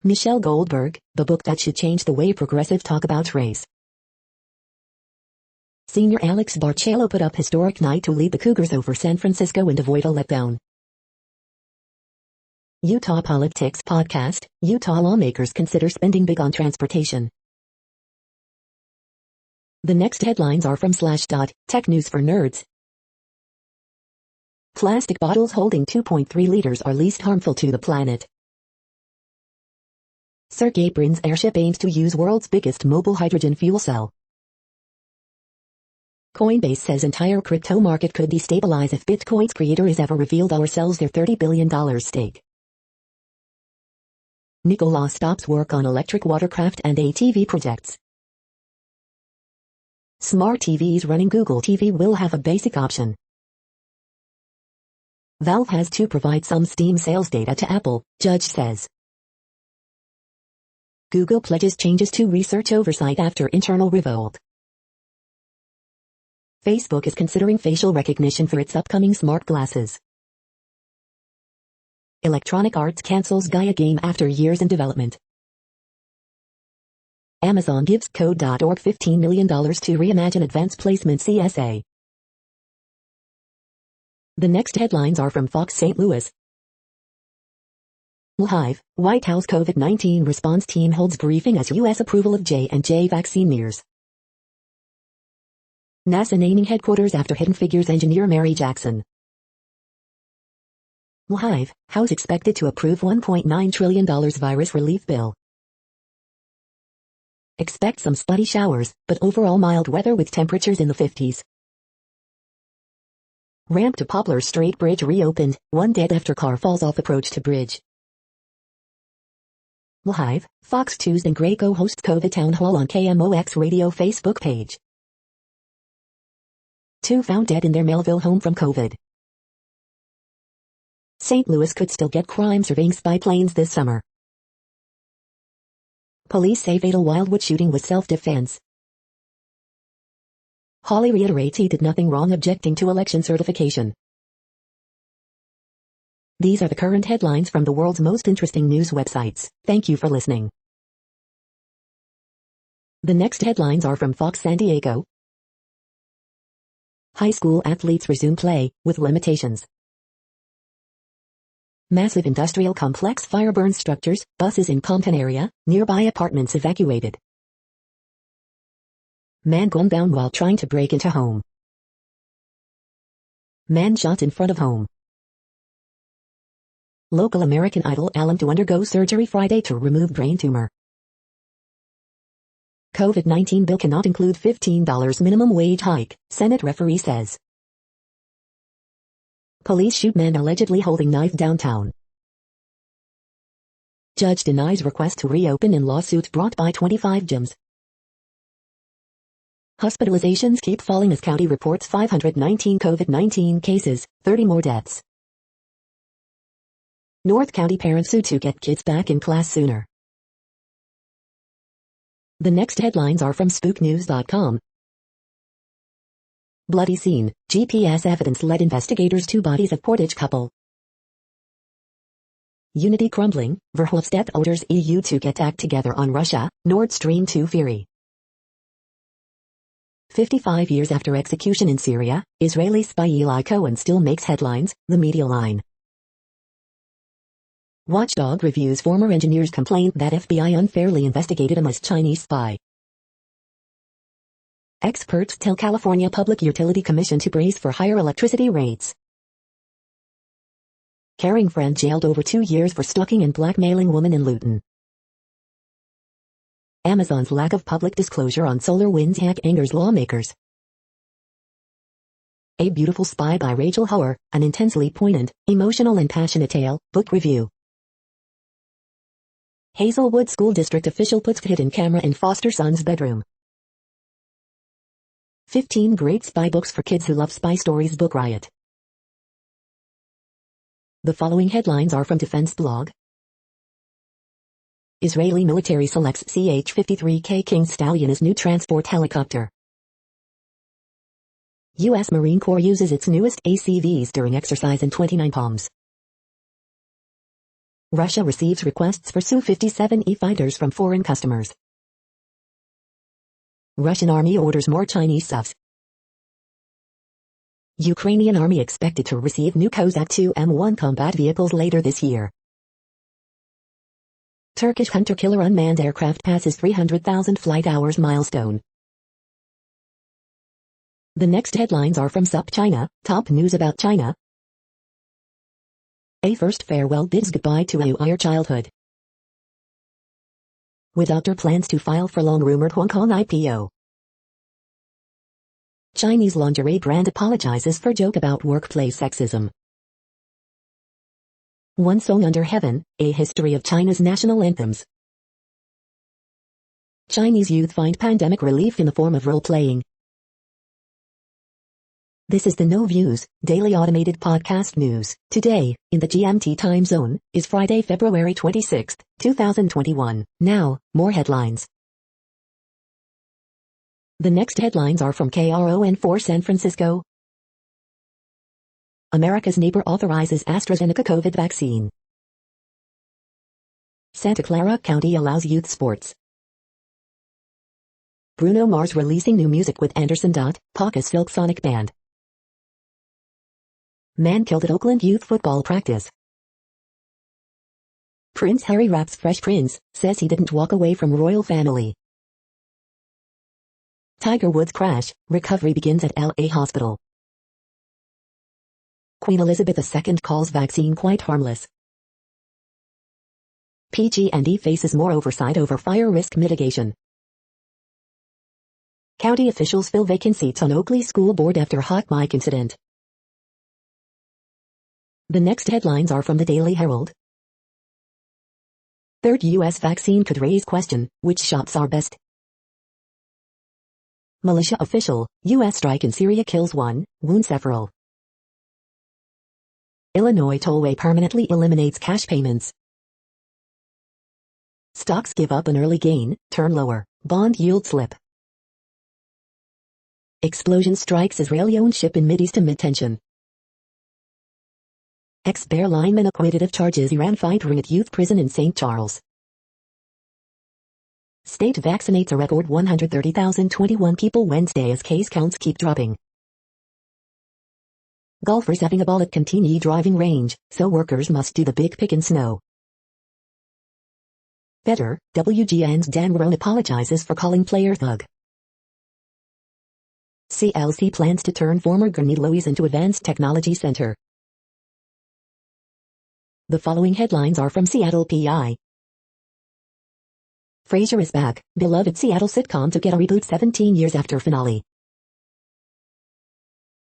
Michelle Goldberg, the book that should change the way progressives talk about race. Senior Alex Barcello put up historic night to lead the Cougars over San Francisco and avoid a letdown. Utah Politics Podcast, Utah lawmakers consider spending big on transportation. The next headlines are from Slashdot, Tech News for Nerds. Plastic bottles holding 2.3 liters are least harmful to the planet. Sergey Brin's airship aims to use world's biggest mobile hydrogen fuel cell. Coinbase says entire crypto market could destabilize if Bitcoin's creator is ever revealed or sells their $30 billion stake. Nikola stops work on electric watercraft and ATV projects. Smart TVs running Google TV will have a basic option. Valve has to provide some Steam sales data to Apple, judge says. Google pledges changes to research oversight after internal revolt. Facebook is considering facial recognition for its upcoming smart glasses. Electronic Arts cancels Gaia game after years in development. Amazon gives Code.org $15 million to reimagine advanced placement CSA. The next headlines are from Fox St. Louis. Live, White House COVID-19 response team holds briefing as U.S. approval of J&J vaccine nears. NASA naming headquarters after Hidden Figures engineer Mary Jackson. Live, House expected to approve $1.9 trillion virus relief bill. Expect some spotty showers, but overall mild weather with temperatures in the 50s. Ramp to Poplar Street Bridge reopened, 1 dead after car falls off approach to bridge. Live, Fox 2's and Greco hosts COVID Town Hall on KMOX Radio Facebook page. 2 found dead in their Melville home from COVID. St. Louis could still get crime surveying spy planes this summer. Police say fatal Wildwood shooting was self-defense. Hawley reiterates he did nothing wrong objecting to election certification. These are the current headlines from the world's most interesting news websites. Thank you for listening. The next headlines are from Fox San Diego. High school athletes resume play, with limitations. Massive industrial complex fire burns structures, buses in Compton area, nearby apartments evacuated. Man gunned down while trying to break into home. Man shot in front of home. Local American Idol alum to undergo surgery Friday to remove brain tumor. COVID-19 bill cannot include $15 minimum wage hike, Senate referee says. Police shoot man allegedly holding knife downtown. Judge denies request to reopen in lawsuit brought by 25 gyms. Hospitalizations keep falling as county reports 519 COVID-19 cases, 30 more deaths. North County parents sue to get kids back in class sooner. The next headlines are from spooknews.com. Bloody scene, GPS evidence led investigators to bodies of Portage couple. Unity crumbling, Verhofstadt orders EU to get act together on Russia, Nord Stream 2 fury. 55 years after execution in Syria, Israeli spy Eli Cohen still makes headlines, the media line. Watchdog reviews former engineer's complaint that FBI unfairly investigated him as Chinese spy. Experts tell California Public Utility Commission to brace for higher electricity rates. Caring friend jailed over 2 years for stalking and blackmailing woman in Luton. Amazon's lack of public disclosure on SolarWinds hack angers lawmakers. A Beautiful Spy by Rachel Hauer, an intensely poignant, emotional and passionate tale, book review. Hazelwood School District official puts hidden camera in foster son's bedroom. 15 great spy books for kids who love spy stories book riot. The following headlines are from Defense Blog. Israeli military selects CH-53K King Stallion as new transport helicopter. U.S. Marine Corps uses its newest ACVs during exercise in 29 Palms. Russia receives requests for Su-57E fighters from foreign customers. Russian army orders more Chinese SUVs. Ukrainian army expected to receive new Kozak-2 M1 combat vehicles later this year. Turkish hunter-killer unmanned aircraft passes 300,000 flight hours milestone. The next headlines are from SupChina, top news about China. A first farewell bids goodbye to our childhood. With doctor plans to file for long-rumored Hong Kong IPO. Chinese lingerie brand apologizes for joke about workplace sexism. One Song Under Heaven, a history of China's national anthems. Chinese youth find pandemic relief in the form of role-playing. This is the No Views, daily automated podcast news. Today, in the GMT time zone, is Friday, February 26, 2021. Now, more headlines. The next headlines are from KRON4 San Francisco. America's neighbor authorizes AstraZeneca COVID vaccine. Santa Clara County allows youth sports. Bruno Mars releasing new music with Anderson .Paak's Silk Sonic Band. Man killed at Oakland youth football practice. Prince Harry raps Fresh Prince, says he didn't walk away from royal family. Tiger Woods crash, recovery begins at LA hospital. Queen Elizabeth II calls vaccine quite harmless. PG&E faces more oversight over fire risk mitigation. County officials fill vacant seats on Oakley School Board after hot mic incident. The next headlines are from the Daily Herald. Third U.S. vaccine could raise question, which shots are best? Militia official, U.S. strike in Syria kills one, wounds several. Illinois tollway permanently eliminates cash payments. Stocks give up an early gain, turn lower, bond yield slip. Explosion strikes Israeli-owned ship in Mideast amid tension. Ex-Bear lineman acquitted of charges Iran fight ring at youth prison in St. Charles. State vaccinates a record 130,021 people Wednesday as case counts keep dropping. Golfers having a ball at Contini driving range, so workers must do the big pick in snow. Better, WGN's Dan Roan apologizes for calling player thug. CLC plans to turn former Gurney Loews into Advanced Technology Center. The following headlines are from Seattle PI. Frasier is back, beloved Seattle sitcom to get a reboot 17 years after finale.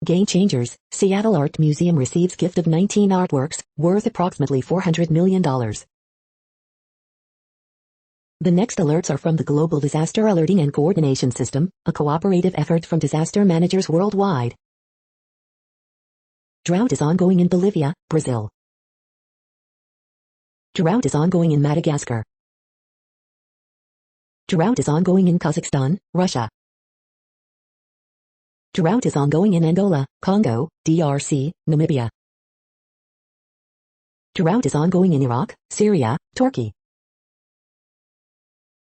Game Changers, Seattle Art Museum receives gift of 19 artworks, worth approximately $400 million. The next alerts are from the Global Disaster Alerting and Coordination System, a cooperative effort from disaster managers worldwide. Drought is ongoing in Bolivia, Brazil. Drought is ongoing in Madagascar. Drought is ongoing in Kazakhstan, Russia. Drought is ongoing in Angola, Congo, DRC, Namibia. Drought is ongoing in Iraq, Syria, Turkey.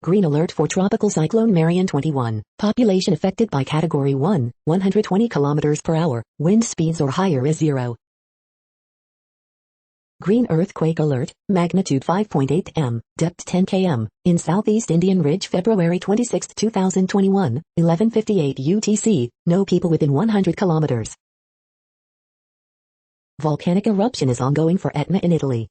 Green alert for Tropical Cyclone Marian 21. Population affected by Category 1, 120 km per hour, wind speeds or higher is 0. Green earthquake alert, magnitude 5.8 m, depth 10 km, in Southeast Indian Ridge February 26, 2021, 11:58 UTC, no people within 100 kilometers. Volcanic eruption is ongoing for Etna in Italy.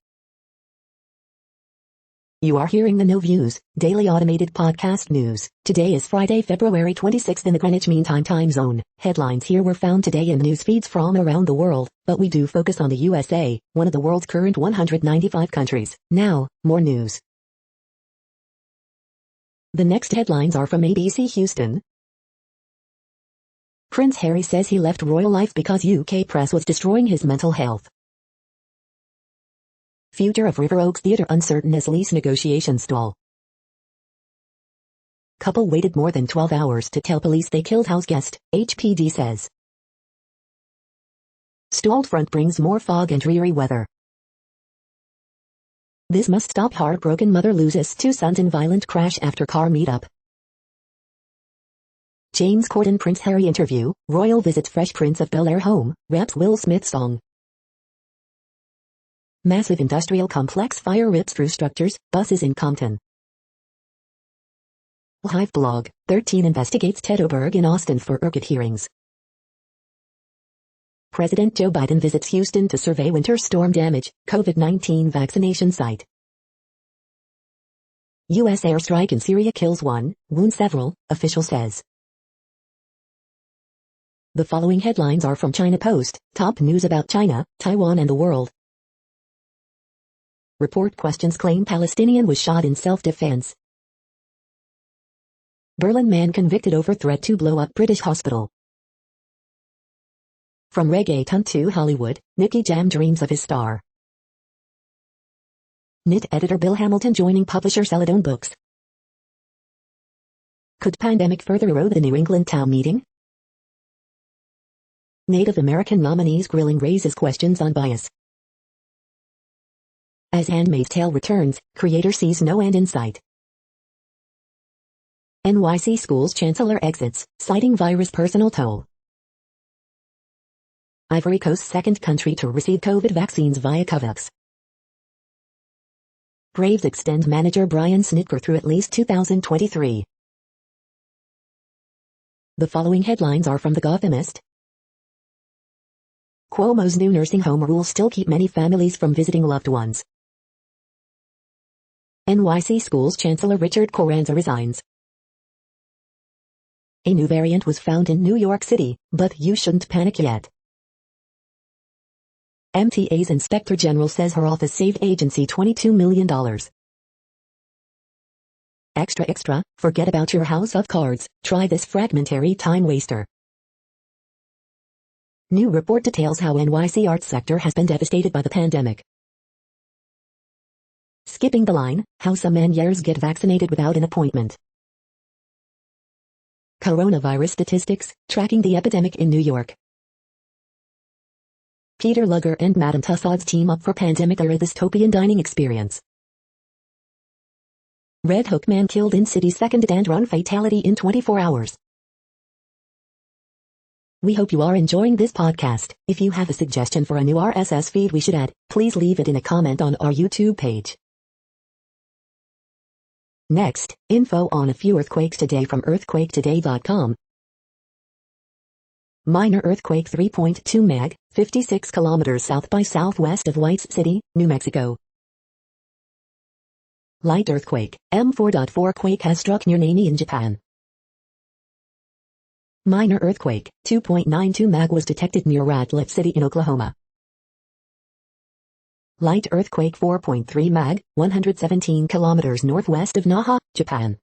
You are hearing the No Views, daily automated podcast news. Today is Friday, February 26th in the Greenwich Mean Time zone. Headlines here were found today in news feeds from around the world, but we do focus on the USA, one of the world's current 195 countries. Now, more news. The next headlines are from ABC Houston. Prince Harry says he left royal life because UK press was destroying his mental health. Future of River Oaks Theatre uncertain as lease negotiations stall. Couple waited more than 12 hours to tell police they killed house guest, HPD says. Stalled front brings more fog and dreary weather. This must stop. Heartbroken mother loses 2 sons in violent crash after car meetup. James Corden Prince Harry interview, royal visits Fresh Prince of Bel-Air home, raps Will Smith song. Massive industrial complex fire rips through structures, buses in Compton. Hive blog, 13 investigates Ted Oberg in Austin for ERCOT hearings. President Joe Biden visits Houston to survey winter storm damage, COVID-19 vaccination site. U.S. airstrike in Syria kills 1, wounds several, official says. The following headlines are from China Post, top news about China, Taiwan and the world. Report questions claim Palestinian was shot in self-defense. Berlin man convicted over threat to blow up British hospital. From reggaeton to Hollywood, Nicky Jam dreams of his star. Knit editor Bill Hamilton joining publisher Celadon Books. Could pandemic further erode the New England town meeting? Native American nominees grilling raises questions on bias. As Handmaid's Tale returns, creator sees no end in sight. NYC schools chancellor exits, citing virus personal toll. Ivory Coast second country to receive COVID vaccines via COVAX. Braves extend manager Brian Snitker through at least 2023. The following headlines are from The Gothamist. Cuomo's new nursing home rules still keep many families from visiting loved ones. NYC schools chancellor Richard Carranza resigns. A new variant was found in New York City, but you shouldn't panic yet. MTA's Inspector General says her office saved agency $22 million. Extra extra, forget about your house of cards, try this fragmentary time waster. New report details how NYC arts sector has been devastated by the pandemic. Skipping the line, how some managers get vaccinated without an appointment. Coronavirus statistics, tracking the epidemic in New York. Peter Luger and Madame Tussauds team up for pandemic-era dystopian dining experience. Red Hook man killed in city's second end-run fatality in 24 hours. We hope you are enjoying this podcast. If you have a suggestion for a new RSS feed we should add, please leave it in a comment on our YouTube page. Next, info on a few earthquakes today from earthquaketoday.com. Minor earthquake 3.2 mag, 56 kilometers south by southwest of White City, New Mexico. Light earthquake, M4.4 quake has struck near Nami in Japan. Minor earthquake, 2.92 mag was detected near Radcliffe City in Oklahoma. Light earthquake 4.3 mag, 117 kilometers northwest of Naha, Japan.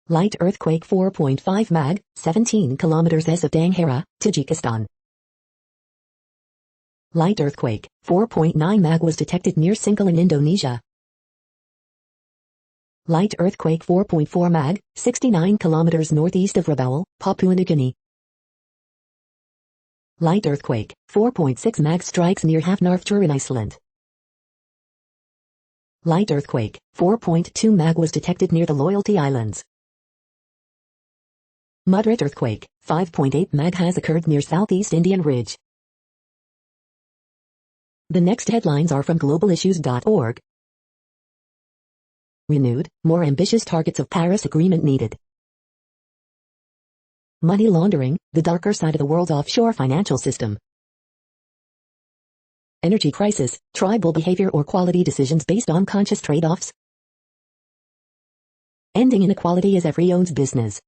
Light earthquake 4.5 mag, 17 kilometers east of Danghera, Tajikistan. Light earthquake, 4.9 mag was detected near Singkil in Indonesia. Light earthquake 4.4 mag, 69 kilometers northeast of Rabaul, Papua New Guinea. Light earthquake, 4.6 mag strikes near Hafnarfjord in Iceland. Light earthquake, 4.2 mag was detected near the Loyalty Islands. Moderate earthquake, 5.8 mag has occurred near Southeast Indian Ridge. The next headlines are from globalissues.org. Renewed, more ambitious targets of Paris Agreement needed. Money laundering, the darker side of the world's offshore financial system. Energy crisis, tribal behavior or quality decisions based on conscious trade-offs. Ending inequality as every owns business.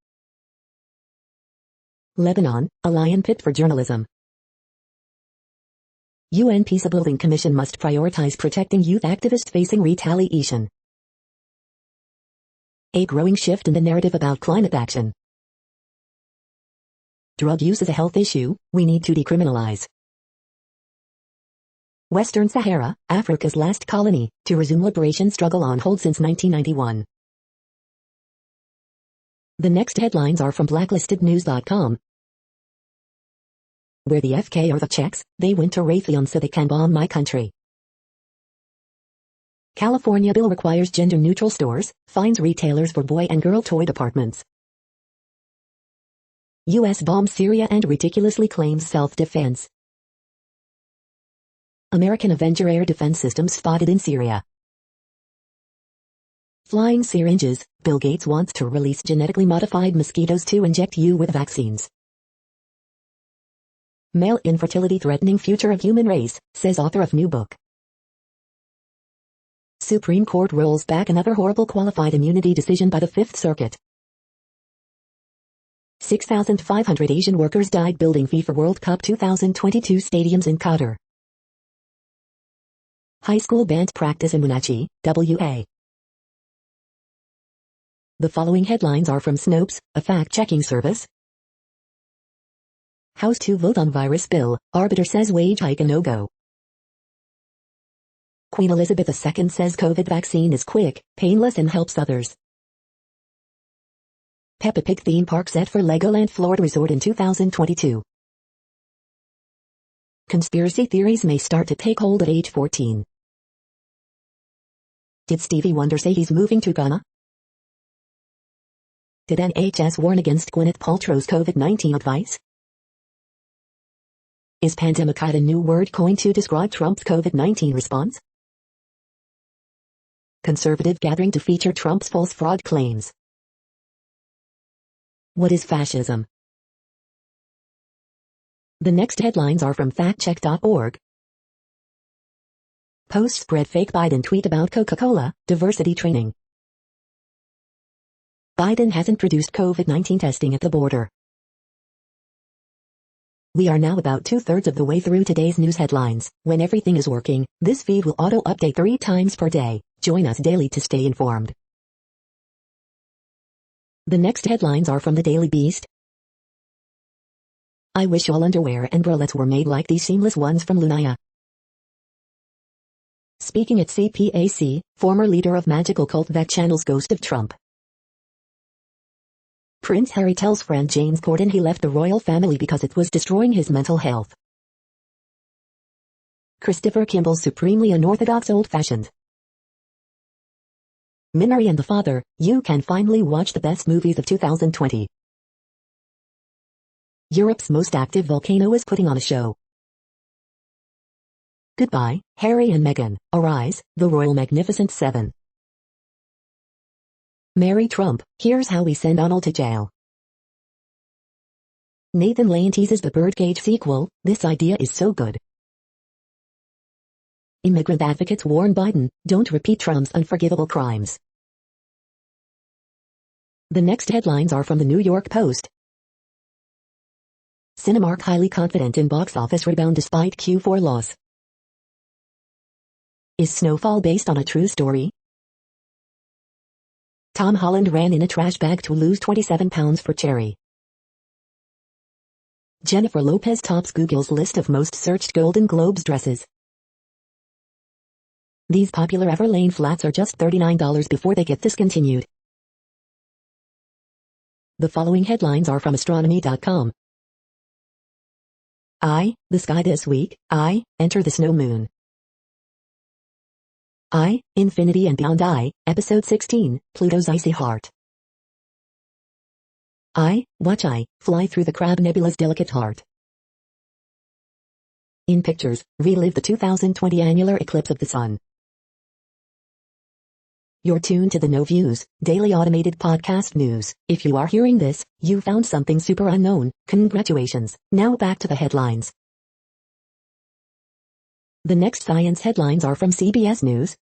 Lebanon, a lion pit for journalism. UN Peacebuilding Commission must prioritize protecting youth activists facing retaliation. A growing shift in the narrative about climate action. Drug use is a health issue, we need to decriminalize. Western Sahara, Africa's last colony, to resume liberation struggle on hold since 1991. The next headlines are from blacklistednews.com. Where the FK are the Czechs, they went to Raytheon so they can bomb my country. California bill requires gender-neutral stores, fines retailers for boy and girl toy departments. U.S. bombs Syria and ridiculously claims self-defense. American Avenger air defense systems spotted in Syria. Flying syringes, Bill Gates wants to release genetically modified mosquitoes to inject you with vaccines. Male infertility threatening future of human race, says author of new book. Supreme Court rolls back another horrible qualified immunity decision by the Fifth Circuit. 6,500 Asian workers died building FIFA World Cup 2022 stadiums in Qatar. High school band practice in Wenatchee, WA. The following headlines are from Snopes, a fact-checking service. House to vote on virus bill, arbiter says wage hike a no-go. Queen Elizabeth II says COVID vaccine is quick, painless and helps others. Peppa Pig theme park set for Legoland Florida Resort in 2022. Conspiracy theories may start to take hold at age 14. Did Stevie Wonder say he's moving to Ghana? Did NHS warn against Gwyneth Paltrow's COVID-19 advice? Is pandemic a new word coined to describe Trump's COVID-19 response? Conservative gathering to feature Trump's false fraud claims. What is fascism? The next headlines are from factcheck.org. Post spread fake Biden tweet about Coca-Cola, diversity training. Biden has introduced COVID-19 testing at the border. We are now about 2/3 of the way through today's news headlines. When everything is working, this feed will auto-update 3 times per day. Join us daily to stay informed. The next headlines are from the Daily Beast. I wish all underwear and bralettes were made like these seamless ones from Lunaya. Speaking at CPAC, former leader of magical cult that channels Ghost of Trump. Prince Harry tells friend James Corden he left the royal family because it was destroying his mental health. Christopher Kimball's supremely unorthodox old-fashioned. Minari and the Father, you can finally watch the best movies of 2020. Europe's most active volcano is putting on a show. Goodbye, Harry and Meghan, arise, the Royal Magnificent Seven. Marry Trump, here's how we send Donald to jail. Nathan Lane teases the Birdcage sequel, this idea is so good. Immigrant advocates warn Biden, don't repeat Trump's unforgivable crimes. The next headlines are from the New York Post. Cinemark highly confident in box office rebound despite Q4 loss. Is Snowfall based on a true story? Tom Holland ran in a trash bag to lose 27 pounds for Cherry. Jennifer Lopez tops Google's list of most searched Golden Globes dresses. These popular Everlane flats are just $39 before they get discontinued. The following headlines are from astronomy.com. The sky this week, enter the snow moon. Infinity and Beyond Episode 16, Pluto's Icy Heart. Watch fly through the Crab Nebula's delicate heart. In pictures, relive the 2020 annular eclipse of the sun. You're tuned to the No Views, daily automated podcast news. If you are hearing this, you found something super unknown. Congratulations. Now back to the headlines. The next science headlines are from CBS News.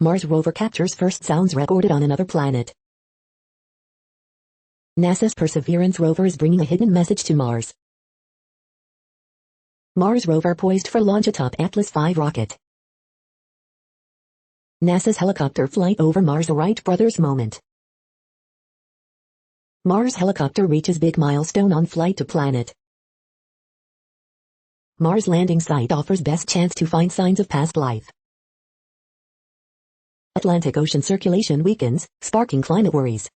Mars rover captures first sounds recorded on another planet. NASA's Perseverance rover is bringing a hidden message to Mars. Mars rover poised for launch atop Atlas V rocket. NASA's helicopter flight over Mars, a Wright brothers moment. Mars helicopter reaches big milestone on flight to planet. Mars landing site offers best chance to find signs of past life. Atlantic Ocean circulation weakens, sparking climate worries.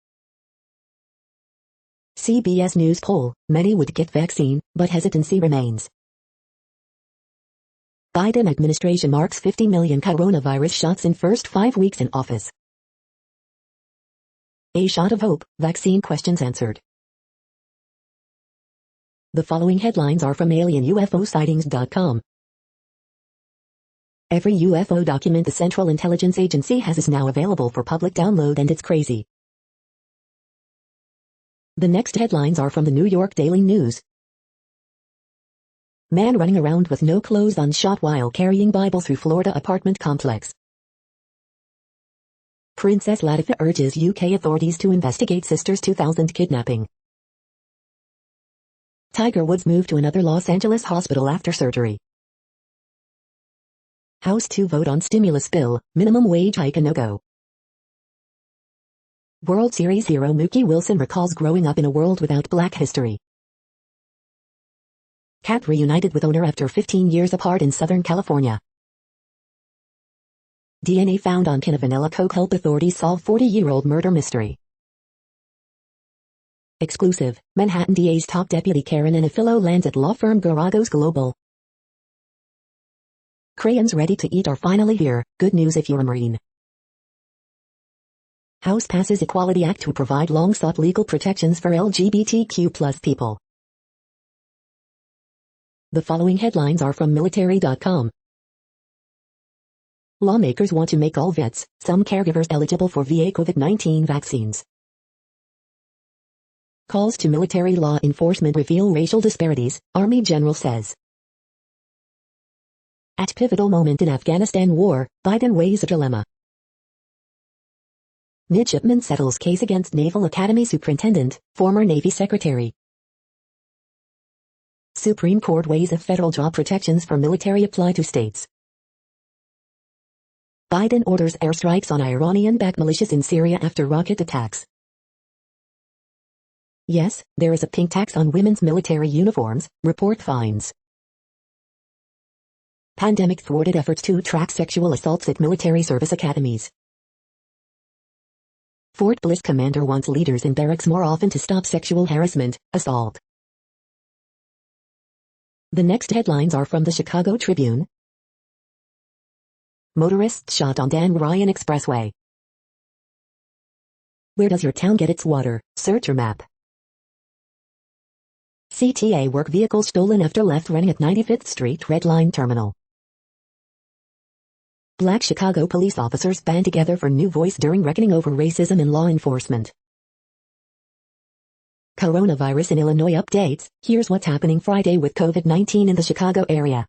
CBS News poll, many would get vaccine, but hesitancy remains. Biden administration marks 50 million coronavirus shots in first 5 weeks in office. A shot of hope, vaccine questions answered. The following headlines are from alienUFOsightings.com. Every UFO document the Central Intelligence Agency has is now available for public download, and it's crazy. The next headlines are from the New York Daily News. Man running around with no clothes on shot while carrying Bible through Florida apartment complex. Princess Latifah urges UK authorities to investigate sister's 2000 kidnapping. Tiger Woods moved to another Los Angeles hospital after surgery. House to vote on stimulus bill, minimum wage hike a no-go. World Series hero Mookie Wilson recalls growing up in a world without Black history. Cat reunited with owner after 15 years apart in Southern California. DNA found on can of vanilla Coke help authorities solve 40-year-old murder mystery. Exclusive, Manhattan DA's top deputy Karen Anafilo lands at law firm Garagos Global. Crayons ready to eat are finally here, good news if you're a Marine. House passes Equality Act to provide long-sought legal protections for LGBTQ+ people. The following headlines are from military.com. Lawmakers want to make all vets, some caregivers eligible for VA COVID-19 vaccines. Calls to military law enforcement reveal racial disparities, Army General says. At pivotal moment in Afghanistan war, Biden weighs a dilemma. Midshipman settles case against Naval Academy Superintendent, former Navy Secretary. Supreme Court weighs if federal job protections for military apply to states. Biden orders airstrikes on Iranian-backed militias in Syria after rocket attacks. Yes, there is a pink tax on women's military uniforms, report finds. Pandemic thwarted efforts to track sexual assaults at military service academies. Fort Bliss commander wants leaders in barracks more often to stop sexual harassment, assault. The next headlines are from the Chicago Tribune. Motorists shot on Dan Ryan Expressway. Where does your town get its water? Search your map. CTA work vehicle stolen after left running at 95th Street Red Line Terminal. Black Chicago police officers band together for new voice during reckoning over racism in law enforcement. Coronavirus in Illinois updates. Here's what's happening Friday with COVID-19 in the Chicago area.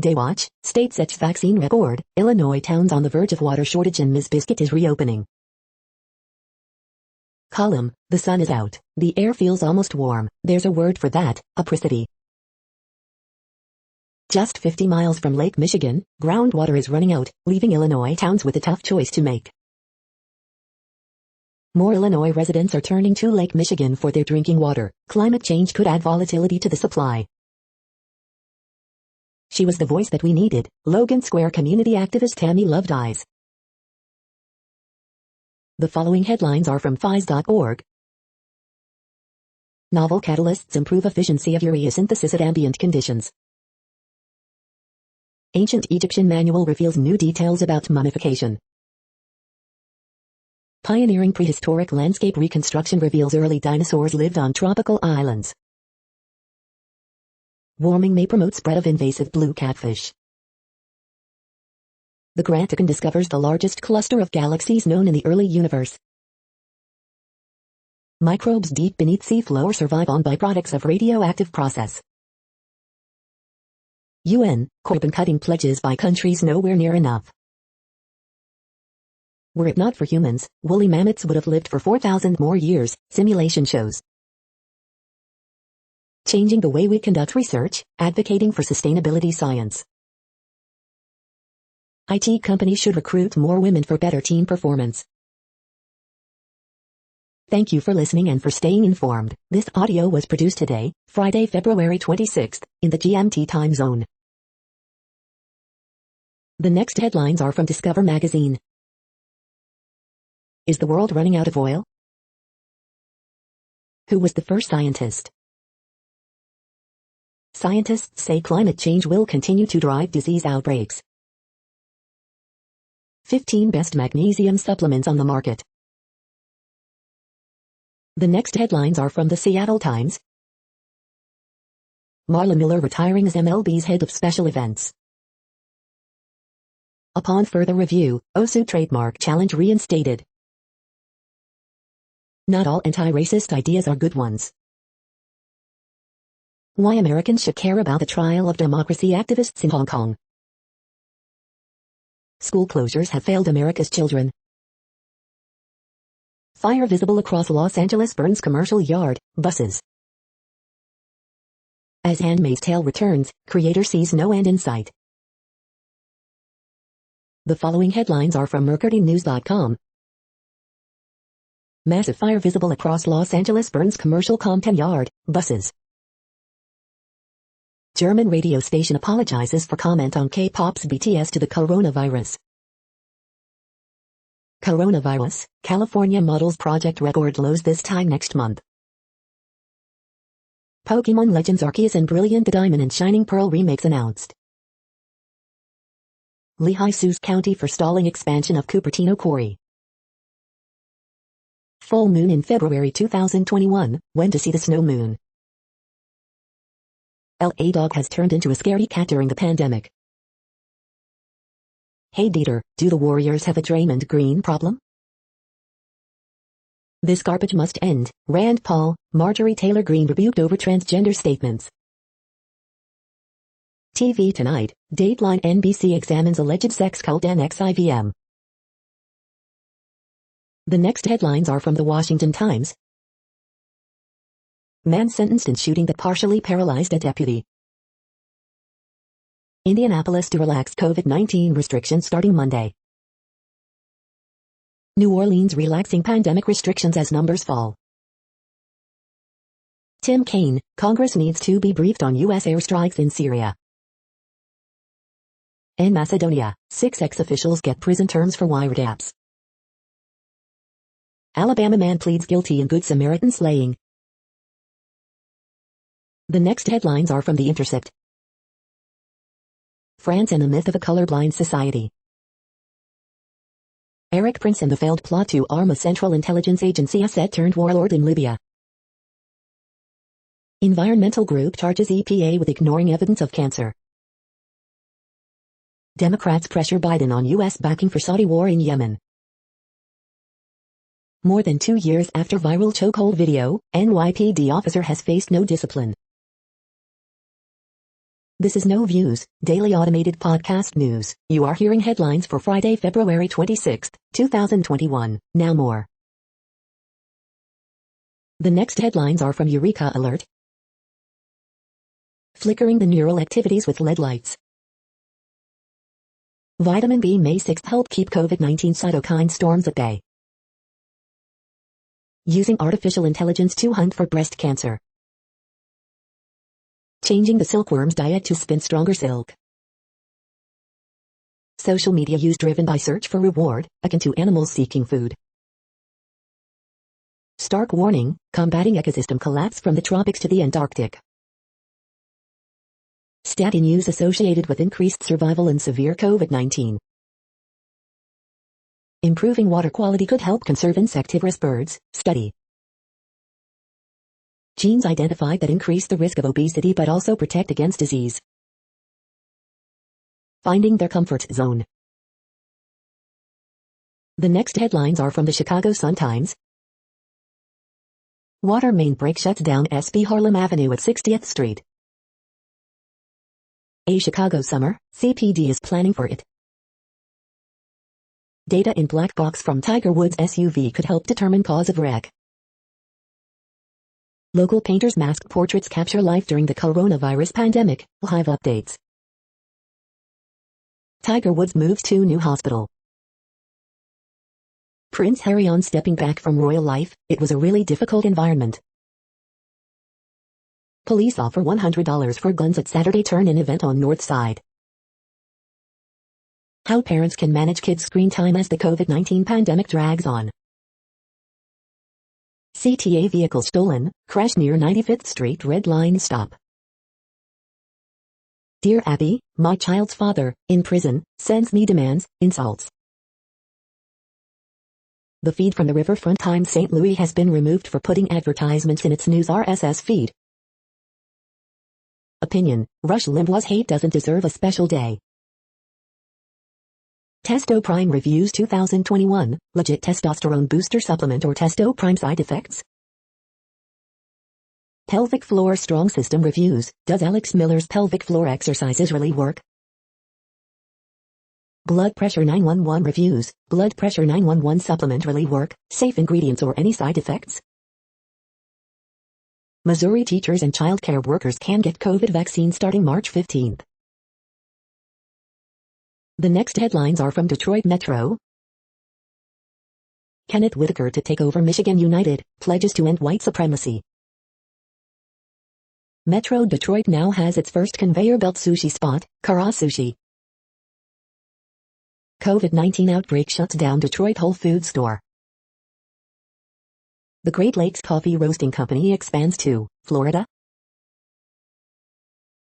Daywatch, state sets vaccine record, Illinois towns on the verge of water shortage and Ms. Biscuit is reopening. Column, the sun is out, the air feels almost warm, there's a word for that, apricity. Just 50 miles from Lake Michigan, groundwater is running out, leaving Illinois towns with a tough choice to make. More Illinois residents are turning to Lake Michigan for their drinking water. Climate change could add volatility to the supply. She was the voice that we needed, Logan Square community activist Tammy Lovedyes. The following headlines are from phys.org. Novel catalysts improve efficiency of urea synthesis at ambient conditions. Ancient Egyptian manual reveals new details about mummification. Pioneering prehistoric landscape reconstruction reveals early dinosaurs lived on tropical islands. Warming may promote spread of invasive blue catfish. The Grant discovers the largest cluster of galaxies known in the early universe. Microbes deep beneath seafloor survive on byproducts of radioactive process. UN, carbon cutting pledges by countries nowhere near enough. Were it not for humans, woolly mammoths would have lived for 4,000 more years, simulation shows. Changing the way we conduct research, advocating for sustainability science. IT companies should recruit more women for better team performance. Thank you for listening and for staying informed. This audio was produced today, Friday, February 26th, in the GMT time zone. The next headlines are from Discover magazine. Is the world running out of oil? Who was the first scientist? Scientists say climate change will continue to drive disease outbreaks. 15 best magnesium supplements on the market. The next headlines are from the Seattle Times. Marla Miller retiring as MLB's head of special events. Upon further review, OSU trademark challenge reinstated. Not all anti-racist ideas are good ones. Why Americans should care about the trial of democracy activists in Hong Kong. School closures have failed America's children. Fire visible across Los Angeles burns commercial yard, buses. As Handmaid's Tale returns, creator sees no end in sight. The following headlines are from MercuryNews.com. Massive fire visible across Los Angeles burns commercial content yard, buses. German radio station apologizes for comment on K-pop's BTS to the coronavirus. Coronavirus, California models project record lows this time next month. Pokemon Legends Arceus and Brilliant Diamond and Shining Pearl remakes announced. Lehigh sues county for stalling expansion of Cupertino Quarry. Full moon in February 2021, when to see the snow moon. LA dog has turned into a scaredy cat during the pandemic. Hey Dieter, do the Warriors have a Draymond Green problem? This garbage must end, Rand Paul, Marjorie Taylor Greene rebuked over transgender statements. TV Tonight, Dateline NBC examines alleged sex cult and XIVM. The next headlines are from the Washington Times. Man sentenced in shooting that partially paralyzed a deputy. Indianapolis to relax COVID-19 restrictions starting Monday. New Orleans relaxing pandemic restrictions as numbers fall. Tim Kaine, Congress needs to be briefed on U.S. airstrikes in Syria. In Macedonia, 6 ex-officials get prison terms for wiretaps. Alabama man pleads guilty in Good Samaritan slaying. The next headlines are from The Intercept. France and the myth of a colorblind society. Eric Prince and the failed plot to arm a Central Intelligence Agency asset-turned-warlord in Libya. Environmental group charges EPA with ignoring evidence of cancer. Democrats pressure Biden on U.S. backing for Saudi war in Yemen. More than 2 years after viral chokehold video, NYPD officer has faced no discipline. This is No Views, daily automated podcast news. You are hearing headlines for Friday, February 26, 2021. Now more. The next headlines are from Eureka Alert. Flickering the neural activities with LED lights. Vitamin B May 6 help keep COVID-19 cytokine storms at bay. Using artificial intelligence to hunt for breast cancer. Changing the silkworm's diet to spin stronger silk. Social media use driven by search for reward, akin to animals seeking food. Stark warning, combating ecosystem collapse from the tropics to the Antarctic. Statin use associated with increased survival in severe COVID-19. Improving water quality could help conserve insectivorous birds, study. Genes identified that increase the risk of obesity but also protect against disease. Finding their comfort zone. The next headlines are from the Chicago Sun-Times. Water main break shuts down SB Harlem Avenue at 60th Street. A Chicago summer, CPD is planning for it. Data in black box from Tiger Woods SUV could help determine cause of wreck. Local painters' mask portraits capture life during the coronavirus pandemic. Live updates. Tiger Woods moves to new hospital. Prince Harry on stepping back from royal life. It was a really difficult environment. Police offer $100 for guns at Saturday turn-in event on North Side. How parents can manage kids' screen time as the COVID-19 pandemic drags on. CTA vehicle stolen, crash near 95th Street Red Line stop. Dear Abby, my child's father, in prison, sends me demands, insults. The feed from the Riverfront Times St. Louis has been removed for putting advertisements in its news RSS feed. Opinion, Rush Limbaugh's hate doesn't deserve a special day. Testo Prime reviews 2021, legit testosterone booster supplement or Testo Prime side effects? Pelvic floor strong system reviews, does Alex Miller's pelvic floor exercises really work? Blood pressure 911 reviews, blood pressure 911 supplement really work, safe ingredients or any side effects? Missouri teachers and childcare workers can get COVID vaccine starting March 15. The next headlines are from Detroit Metro. Kenneth Whitaker to take over Michigan United, pledges to end white supremacy. Metro Detroit now has its first conveyor belt sushi spot, Kara Sushi. COVID-19 outbreak shuts down Detroit Whole Foods store. The Great Lakes Coffee Roasting Company expands to Florida.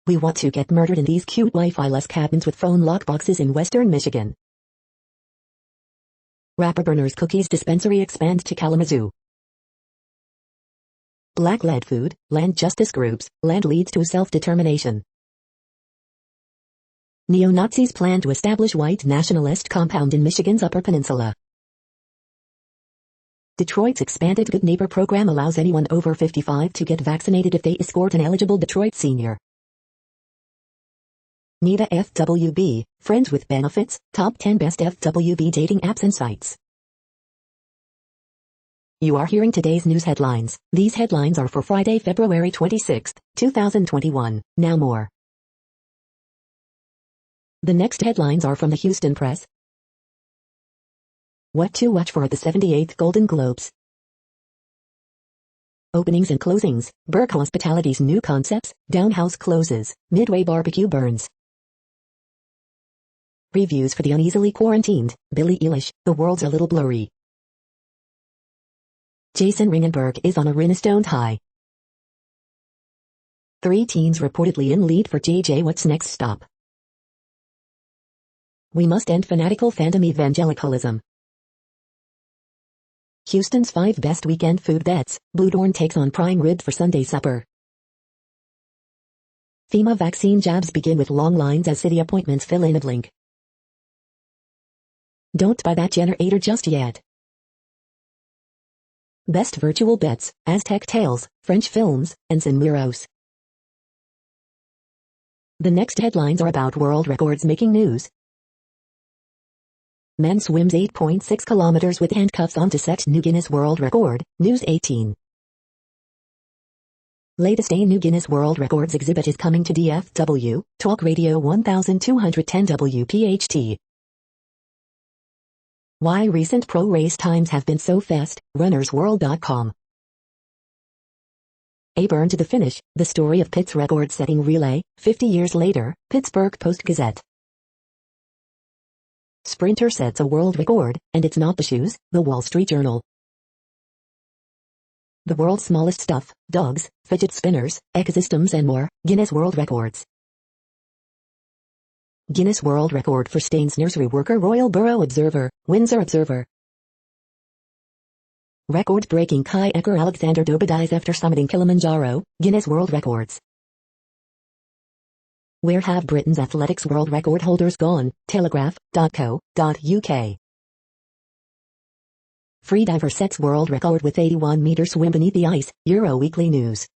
We want to get murdered in these cute Wi-Fi-less cabins with phone lockboxes in western Michigan. Rapper Burner's Cookies dispensary expands to Kalamazoo. Black led food, land justice groups, land leads to self-determination. Neo-Nazis plan to establish white nationalist compound in Michigan's Upper Peninsula. Detroit's expanded Good Neighbor program allows anyone over 55 to get vaccinated if they escort an eligible Detroit senior. Nita FWB, Friends with Benefits, Top 10 Best FWB Dating Apps and Sites. You are hearing today's news headlines. These headlines are for Friday, February 26, 2021. Now more. The next headlines are from the Houston Press. What to watch for at the 78th Golden Globes. Openings and closings, Burke Hospitality's new concepts, Downhouse closes, Midway Barbecue burns. Reviews for the uneasily quarantined, Billie Eilish, the world's a little blurry. Jason Ringenberg is on a rhinestoned high. 3 teens reportedly in lead for JJ Watt's next stop. We must end fanatical fandom evangelicalism. Houston's 5 best weekend food bets, Blue Dorn takes on prime rib for Sunday supper. FEMA vaccine jabs begin with long lines as city appointments fill in a blink. Don't buy that generator just yet. Best virtual bets, Aztec Tales, French films, and Muros. The next headlines are about world records making news. Man swims 8.6 kilometers with handcuffs on to set new Guinness World Record, News 18. Latest A new Guinness World Records exhibit is coming to DFW, Talk Radio 1210 WPHT. Why recent pro race times have been so fast, runnersworld.com. A burn to the finish, the story of Pitt's record-setting relay, 50 years later, Pittsburgh Post-Gazette. Sprinter sets a world record, and it's not the shoes, the Wall Street Journal. The world's smallest stuff, dogs, fidget spinners, ecosystems and more, Guinness World Records. Guinness World Record for Staines Nursery Worker Royal Borough Observer, Windsor Observer. Record-breaking kayaker Alexander Doba dies after summiting Kilimanjaro, Guinness World Records. Where have Britain's athletics world record holders gone? Telegraph.co.uk. Freediver sets world record with 81-meter swim beneath the ice, Euro Weekly News.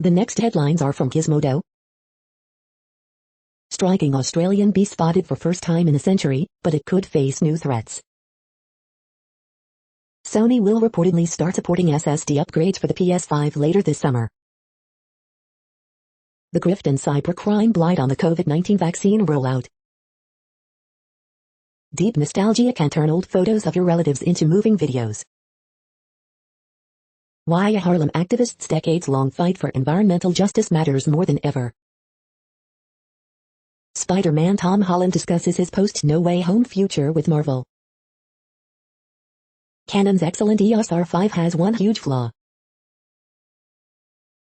The next headlines are from Gizmodo. Striking Australian bee spotted for first time in a century, but it could face new threats. Sony will reportedly start supporting SSD upgrades for the PS5 later this summer. The grift and cybercrime blight on the COVID-19 vaccine rollout. Deep nostalgia can turn old photos of your relatives into moving videos. Why a Harlem activist's decades-long fight for environmental justice matters more than ever. Spider-Man Tom Holland discusses his post-No Way Home future with Marvel. Canon's excellent EOS R5 has one huge flaw.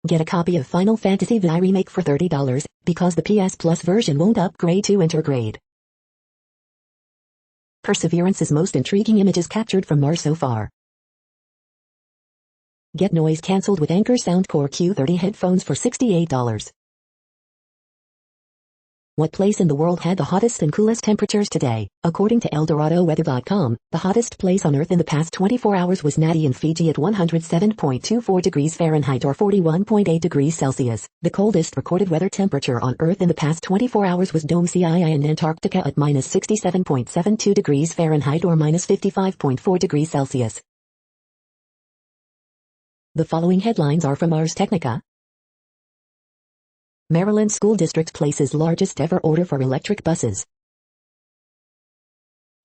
Get a copy of Final Fantasy VI Remake for $30, because the PS Plus version won't upgrade to Intergrade. Perseverance's most intriguing images captured from Mars so far. Get noise cancelled with Anker Soundcore Q30 headphones for $68. What place in the world had the hottest and coolest temperatures today? According to ElDoradoWeather.com, the hottest place on Earth in the past 24 hours was Nadi in Fiji at 107.24 degrees Fahrenheit or 41.8 degrees Celsius. The coldest recorded weather temperature on Earth in the past 24 hours was Dome Cii in Antarctica at minus 67.72 degrees Fahrenheit or minus 55.4 degrees Celsius. The following headlines are from Ars Technica. Maryland School District places largest ever order for electric buses.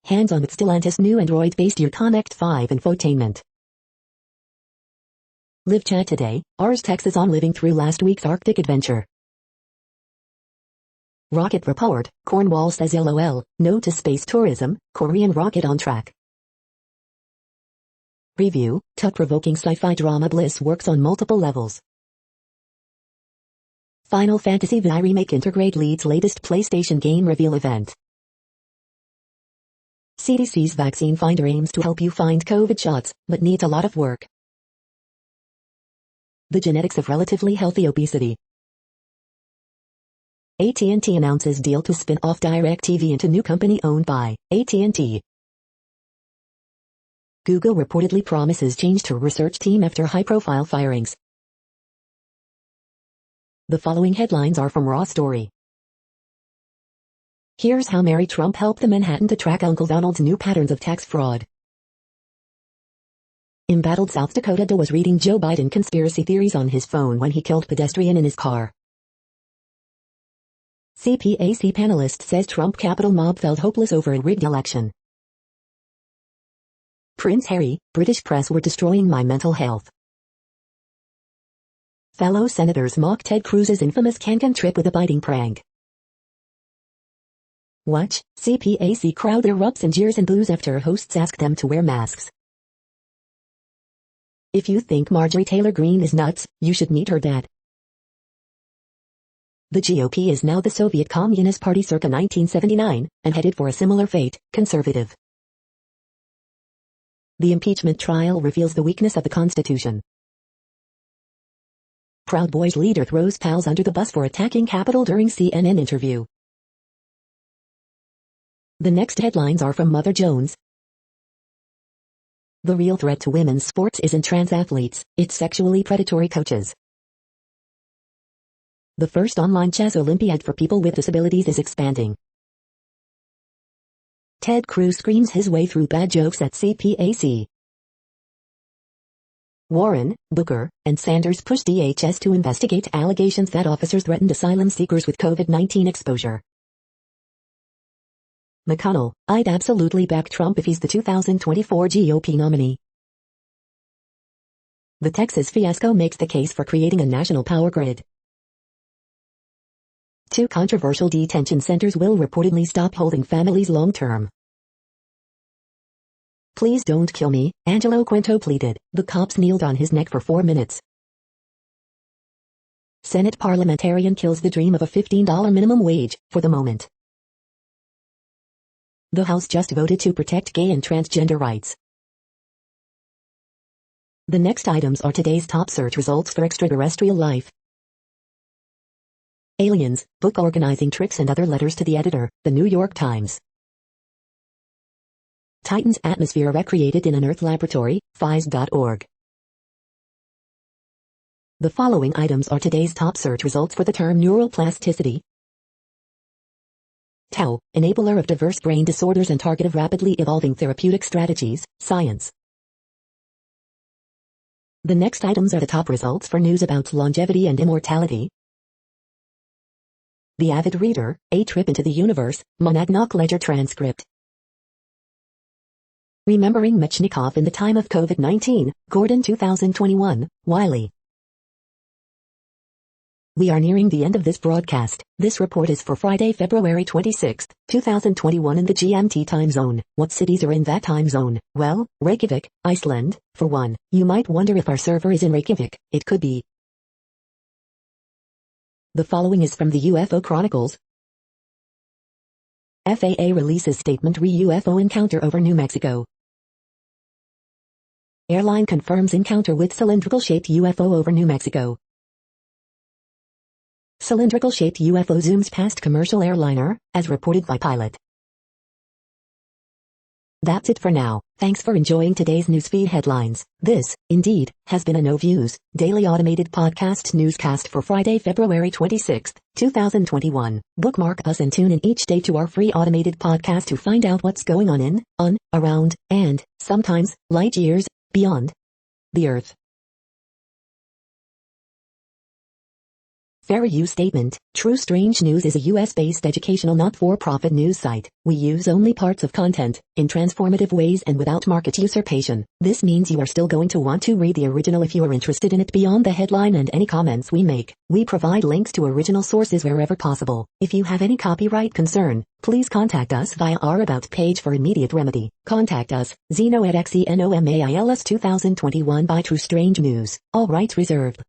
Hands-on with Stellantis new Android-based UConnect 5 infotainment. Live chat today, Ars Tech is on living through last week's Arctic adventure. Rocket report, Cornwall says LOL, no to space tourism, Korean rocket on track. Review, thought-provoking sci-fi drama Bliss works on multiple levels. Final Fantasy VI Remake Intergrade leads latest PlayStation game reveal event. CDC's Vaccine Finder aims to help you find COVID shots, but needs a lot of work. The genetics of relatively healthy obesity. AT&T announces deal to spin off DirecTV into new company owned by AT&T. Google reportedly promises change to research team after high-profile firings. The following headlines are from Raw Story. Here's how Mary Trump helped the Manhattan to track Uncle Donald's new patterns of tax fraud. Embattled South Dakota was reading Joe Biden conspiracy theories on his phone when he killed pedestrian in his car. CPAC panelist says Trump Capitol mob felt hopeless over a rigged election. Prince Harry, British press were destroying my mental health. Fellow senators mock Ted Cruz's infamous Cancun trip with a biting prank. Watch, CPAC crowd erupts in jeers and boos after hosts ask them to wear masks. If you think Marjorie Taylor Greene is nuts, you should meet her dad. The GOP is now the Soviet Communist Party circa 1979, and headed for a similar fate, conservative. The impeachment trial reveals the weakness of the Constitution. Proud Boys leader throws pals under the bus for attacking Capitol during CNN interview. The next headlines are from Mother Jones. The real threat to women's sports isn't trans athletes, it's sexually predatory coaches. The first online chess Olympiad for people with disabilities is expanding. Ted Cruz screams his way through bad jokes at CPAC. Warren, Booker, and Sanders push DHS to investigate allegations that officers threatened asylum seekers with COVID-19 exposure. McConnell, I'd absolutely back Trump if he's the 2024 GOP nominee. The Texas fiasco makes the case for creating a national power grid. 2 controversial detention centers will reportedly stop holding families long-term. Please don't kill me, Angelo Quinto pleaded. The cops kneeled on his neck for 4 minutes. Senate parliamentarian kills the dream of a $15 minimum wage, for the moment. The House just voted to protect gay and transgender rights. The next items are today's top search results for extraterrestrial life. Aliens, book organizing tricks and other letters to the editor, The New York Times. Titan's atmosphere recreated in an Earth laboratory, phys.org. The following items are today's top search results for the term neuroplasticity. Tau, enabler of diverse brain disorders and target of rapidly evolving therapeutic strategies, science. The next items are the top results for news about longevity and immortality. The Avid Reader, A Trip into the Universe, Monadnock Ledger Transcript. Remembering Mechnikov in the Time of COVID-19, Gordon 2021, Wiley. We are nearing the end of this broadcast. This report is for Friday, February 26, 2021 in the GMT time zone. What cities are in that time zone? Well, Reykjavik, Iceland, for one. You might wonder if our server is in Reykjavik. It could be. The following is from the UFO Chronicles. FAA releases statement re UFO encounter over New Mexico. Airline confirms encounter with cylindrical-shaped UFO over New Mexico. Cylindrical-shaped UFO zooms past commercial airliner, as reported by pilot. That's it for now. Thanks for enjoying today's newsfeed headlines. This, indeed, has been a No Views, daily automated podcast newscast for Friday, February 26, 2021. Bookmark us and tune in each day to our free automated podcast to find out what's going on, around, and, sometimes, light years, beyond the Earth. Fair use statement. True Strange News is a US-based educational not-for-profit news site. We use only parts of content, in transformative ways and without market usurpation. This means you are still going to want to read the original if you are interested in it beyond the headline and any comments we make. We provide links to original sources wherever possible. If you have any copyright concern, please contact us via our About page for immediate remedy. Contact us, Zeno at XENOMAILS 2021 by True Strange News. All rights reserved.